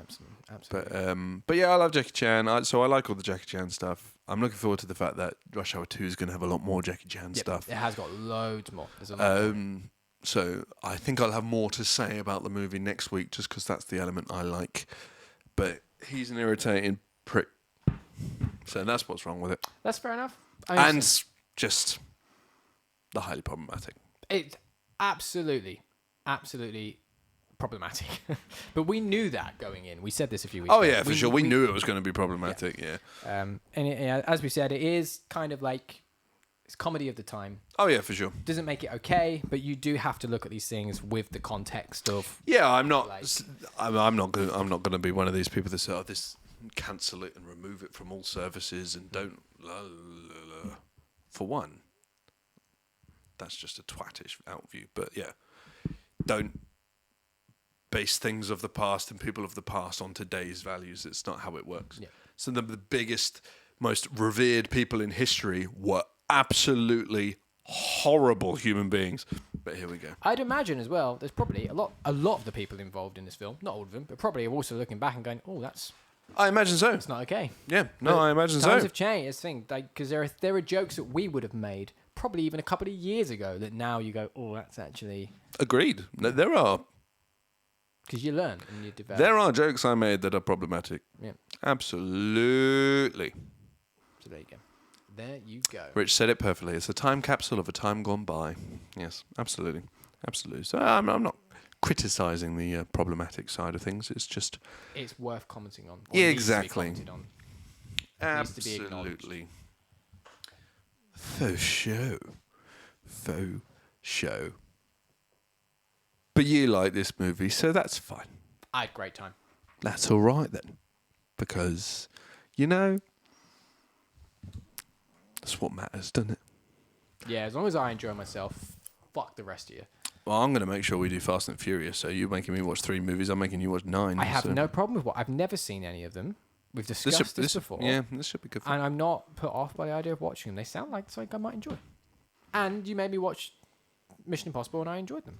absolutely. But yeah, I love Jackie Chan. So I like all the Jackie Chan stuff. I'm looking forward to the fact that Rush Hour 2 is going to have a lot more Jackie Chan Yep, stuff. It has got loads more. There's a lot more. So I think I'll have more to say about the movie next week, just because that's the element I like. But he's an irritating prick. So that's what's wrong with it. That's fair enough. I mean, And just the highly problematic. it's absolutely problematic. But we knew that going in. We said this a few weeks ago. Oh yeah, for sure. We knew it was going to be problematic. Yeah. And as we said, it is kind of like it's comedy of the time. Oh yeah, for sure. Doesn't make it okay, but you do have to look at these things with the context of. Yeah, I'm not. Like- I'm not going to be one of these people that say, "Oh, this cancel it and remove it from all services and don't." La, la, la. For one, that's just a twattish outview. But yeah, don't base things of the past and people of the past on today's values. It's not how it works. Yeah. So the biggest, most revered people in history were absolutely horrible human beings. But here we go. I'd imagine as well. There's probably a lot of the people involved in this film, not all of them, but probably are also looking back and going, "Oh, that's I imagine so. not okay." Yeah, no, But I imagine times so. have changed. It's the thing, because there are jokes that we would have made probably even a couple of years ago that now you go, "Oh, that's actually." Agreed. There are Because you learn and you develop. There are jokes I made that are problematic. Yeah. Absolutely. So there you go. There you go. Rich said it perfectly. It's a time capsule of a time gone by. Yes, absolutely. Absolutely. So I'm not criticising the problematic side of things. It's just... It's worth commenting on. Yeah, needs to be exactly. commented on. Needs to be acknowledged. Absolutely. Faux show. Faux show. But you like this movie, so that's fine. I had a great time. That's all right then. Because, you know, that's what matters, doesn't it? Yeah, as long as I enjoy myself, fuck the rest of you. Well, I'm going to make sure we do Fast and Furious. So you're making me watch 3 movies. I'm making you watch 9. I have so. no problem with what I've never seen any of them. We've discussed this before. Yeah, this should be good fun. And I'm not put off by the idea of watching them. They sound like something I might enjoy. And you made me watch Mission Impossible and I enjoyed them.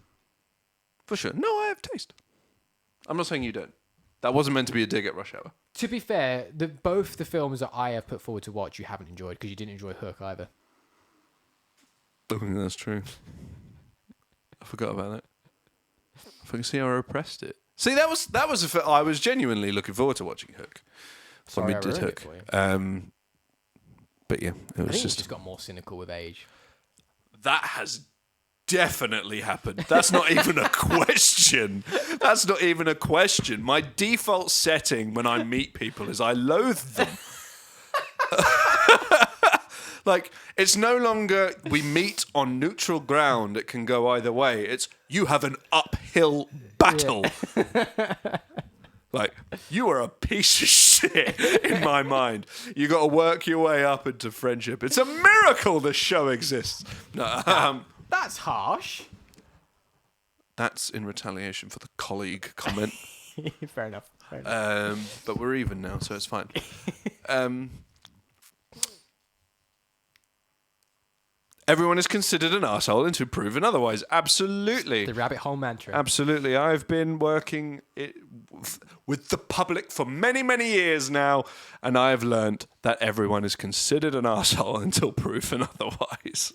For sure. No, I have taste. I'm not saying you don't. That wasn't meant to be a dig at Rush Hour. To be fair, both the films that I have put forward to watch, you haven't enjoyed because you didn't enjoy Hook either. I think that's true. I forgot about that. I can see how I repressed it. See, that was I was genuinely looking forward to watching Hook. Sorry, I did ruined Hook. it for you. But yeah, it I was think just... he's just got more cynical with age. That has definitely happened. That's not even a question. That's not even a question. My default setting when I meet people is I loathe them. Like, it's no longer we meet on neutral ground. It can go either way. It's you have an uphill battle. Like, you are a piece of shit in my mind. You got to work your way up into friendship. It's a miracle this show exists. No, That's harsh. that's in retaliation for the colleague comment. Fair enough. Fair enough. But we're even now, so it's fine. Everyone is considered an arsehole until proven otherwise. Absolutely. The rabbit hole mantra. Absolutely. I've been working with the public for many, many years now, and I've learnt that everyone is considered an arsehole until proven otherwise.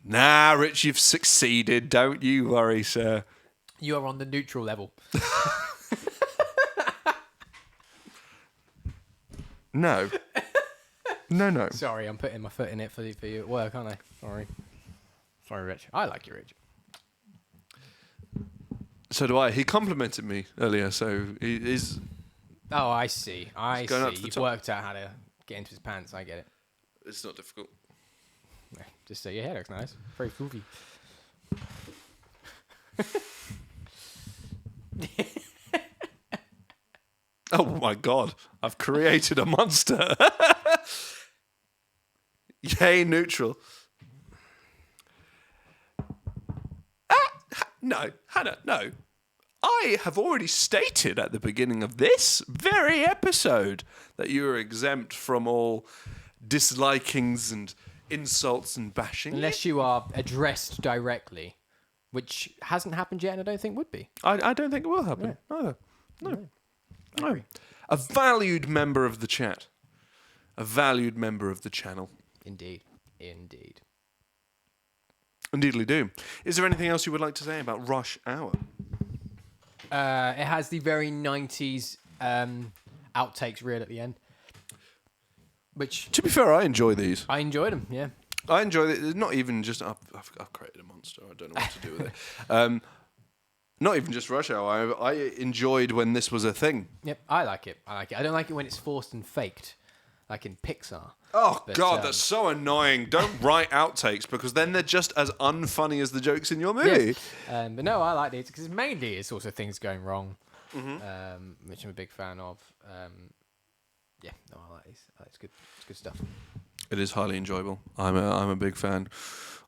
Nah, Rich, you've succeeded. Don't you worry, sir. You are on the neutral level. No. No. Sorry, I'm putting my foot in it for you at work, aren't I? Sorry, Rich. I like you, Rich. So do I. He complimented me earlier, so he is... Oh, I see. I going up to see. the You've top. worked out how to get into his pants. I get it. It's not difficult. Yeah, just say your hair looks nice. Very floofy. Oh my god, I've created a monster. Yay, neutral. No, Hannah, no. I have already stated at the beginning of this very episode that you are exempt from all dislikings and insults and bashing. Unless you are addressed directly, which hasn't happened yet and I don't think would be. I don't think it will happen either. No. A valued member of the chat. A valued member of the channel. Indeed. Indeedly do. Is there anything else you would like to say about Rush Hour? It has the very 90s outtakes reel at the end. Which To be fair, I enjoy these. I enjoyed them, yeah. I enjoy it. It's not even just... I've created a monster. I don't know what to do with it. Not even just Rush Hour. I enjoyed when this was a thing. Yep, I like it. I don't like it when it's forced and faked, like in Pixar. Oh, But, God, that's so annoying. Don't write outtakes because then they're just as unfunny as the jokes in your movie. Yes. But no, I like these because mainly it's also things going wrong, which I'm a big fan of. Yeah, no, I like these. It's good. It's good stuff. It is highly enjoyable. I'm a big fan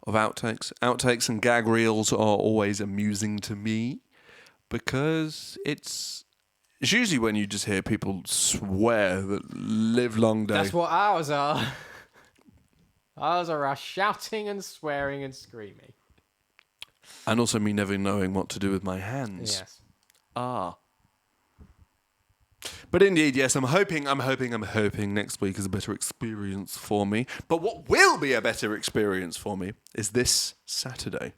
of outtakes. Outtakes and gag reels are always amusing to me because it's usually when you just hear people swear that live long day. That's what ours are. Ours are us shouting and swearing and screaming. And also me never knowing what to do with my hands. Yes. But indeed, yes, I'm hoping next week is a better experience for me. But what will be a better experience for me is this Saturday.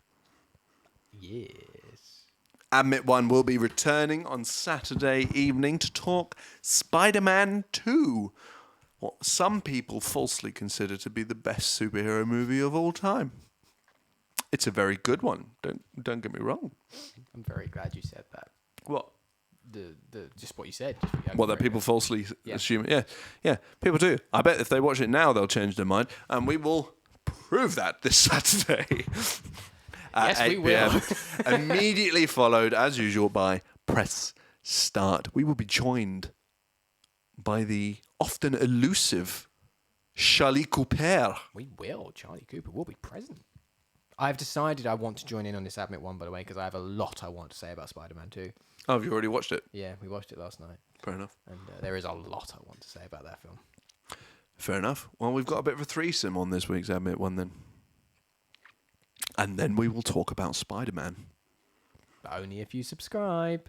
Yes. Admit One will be returning on Saturday evening to talk Spider-Man 2, what some people falsely consider to be the best superhero movie of all time. It's a very good one. Don't get me wrong. I'm very glad you said that. What? The just what you said. What, that people falsely assume? Yeah, people do. I bet if they watch it now, they'll change their mind, and we will prove that this Saturday. At Yes, 8 we will. PM, immediately followed, as usual, by Press Start. We will be joined by the often elusive Charlie Cooper. We will. Charlie Cooper will be present. I've decided I want to join in on this Admit One, by the way, because I have a lot I want to say about Spider-Man 2. Oh, have you already watched it? Yeah, we watched it last night. Fair enough. And there is a lot I want to say about that film. Fair enough. Well, we've got a bit of a threesome on this week's Admit One then. And then we will talk about Spider-Man. But only if you subscribe.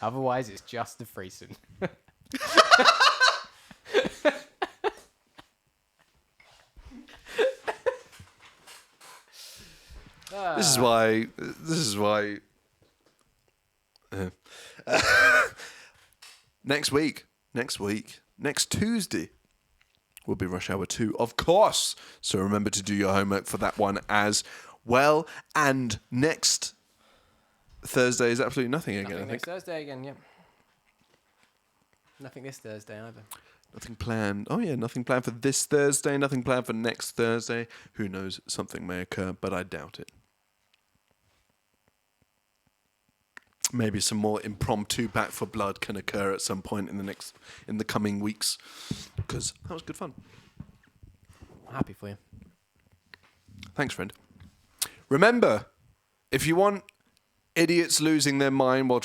Otherwise, it's just the threesome. This is why. Next week, next Tuesday will be Rush Hour 2, of course. So remember to do your homework for that one as well. And next Thursday is absolutely nothing again. Nothing I think. next Thursday again. Yep. Nothing this Thursday either. Nothing planned. Oh yeah, nothing planned for this Thursday. Nothing planned for next Thursday. Who knows? Something may occur, but I doubt it. Maybe some more impromptu Back for Blood can occur at some point in the coming weeks, because that was good fun. I'm happy for you. Thanks, friend. Remember, if you want idiots losing their mind while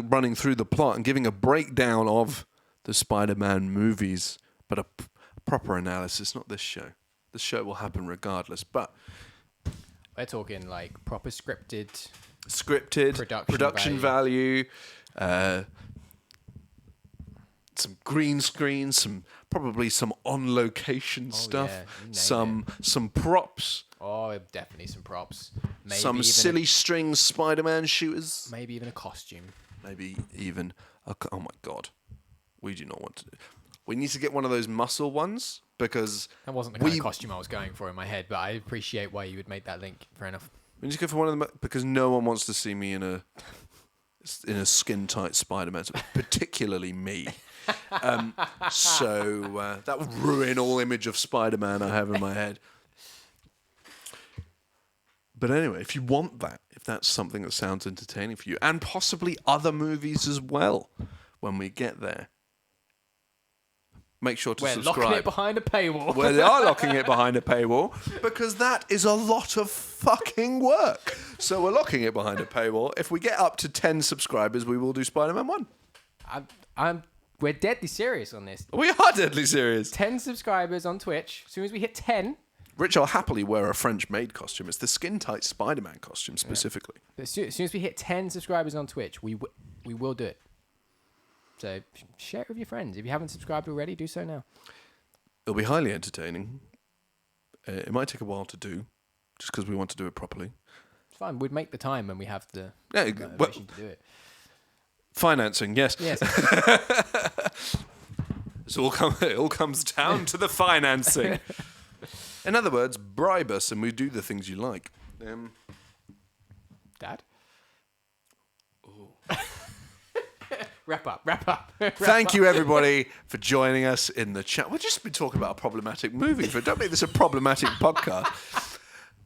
running through the plot and giving a breakdown of the Spider-Man movies, but a proper analysis, not this show. The show will happen regardless, but we're talking like proper scripted production value, some green screen, probably some on location stuff, some props. Oh, definitely some props. Maybe some even silly string Spider-Man shooters. Maybe even a costume. Maybe even oh my god, we do not want to. We need to get one of those muscle ones because that wasn't the kind of costume I was going for in my head, but I appreciate why you would make that link. Fair enough. We need to go for one of them because no one wants to see me in a skin tight Spider-Man, particularly me. So that would ruin all image of Spider-Man I have in my head. But anyway, if you want that, if that's something that sounds entertaining for you, and possibly other movies as well, when we get there, make sure to subscribe. We're locking it behind a paywall. We are locking it behind a paywall because that is a lot of fucking work. So we're locking it behind a paywall. If we get up to 10 subscribers, we will do Spider-Man 1. We're deadly serious on this. We are deadly serious. 10 subscribers on Twitch. As soon as we hit 10... Rich, I'll happily wear a French-made costume. It's the skin-tight Spider-Man costume specifically. Yeah. As soon as we hit 10 subscribers on Twitch, we will do it. So share it with your friends. If you haven't subscribed already, do so now. It'll be highly entertaining. It might take a while to do, just because we want to do it properly. It's fine. We'd make the time when we have the motivation to do it. Financing, yes. Yes. It all comes down to the financing. In other words, bribe us and we do the things you like. Dad? Wrap up. Thank you, everybody, for joining us in the chat. We've just been talking about a problematic movie. Don't make this a problematic podcast.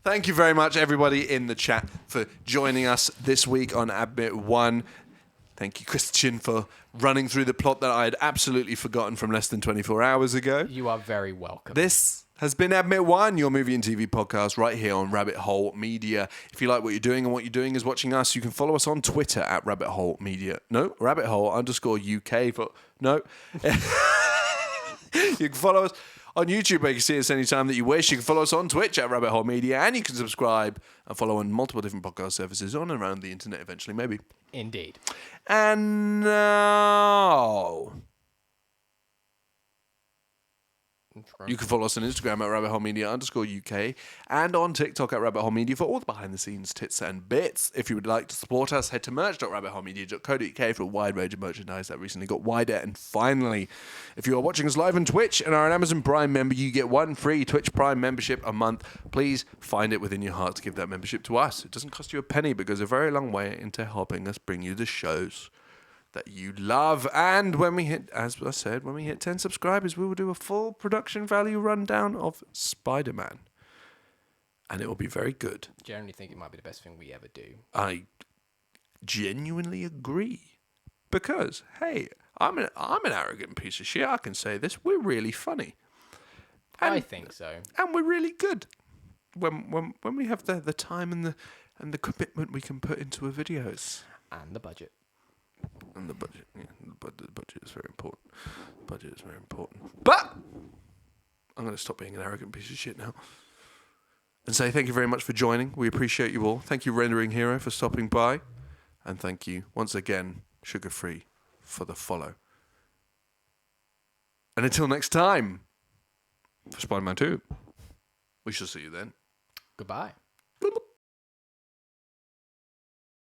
Thank you very much, everybody in the chat, for joining us this week on Admit 1. Thank you, Kristian, for running through the plot that I had absolutely forgotten from less than 24 hours ago. You are very welcome. This has been Admit 1, your movie and TV podcast right here on Rabbit Hole Media. If you like what you're doing and what you're doing is watching us, you can follow us on Twitter at Rabbit Hole Media. No, Rabbit Hole _UK. You can follow us on YouTube where you can see us anytime that you wish. You can follow us on Twitch at Rabbit Hole Media, and you can subscribe and follow on multiple different podcast services on and around the internet eventually, maybe. Indeed. And now... you can follow us on Instagram at Rabbit Hole Media _UK and on TikTok at Rabbit Hole Media for all the behind the scenes tits and bits. If you would like to support us, head to merch.rabbitholemedia.co.uk for a wide range of merchandise that recently got wider. And finally, if you are watching us live on Twitch and are an Amazon Prime member, you get one free Twitch Prime membership a month. Please find it within your heart to give that membership to us. It doesn't cost you a penny, but goes a very long way into helping us bring you the shows that you love. And when we hit, as I said, when we hit 10 subscribers, we will do a full production value rundown of Spider-Man. And it will be very good. Generally think it might be the best thing we ever do. I genuinely agree. Because, hey, I'm an arrogant piece of shit. I can say this. We're really funny. And, I think so. And we're really good. When we have the time and the commitment we can put into our videos. And the budget. And the budget, the budget is very important. Budget is very important. But I'm going to stop being an arrogant piece of shit now and say thank you very much for joining. We appreciate you all. Thank you, Rendering Hero, for stopping by. And thank you, once again, Sugar Free, for the follow. And until next time, for Spider-Man 2. We shall see you then. Goodbye.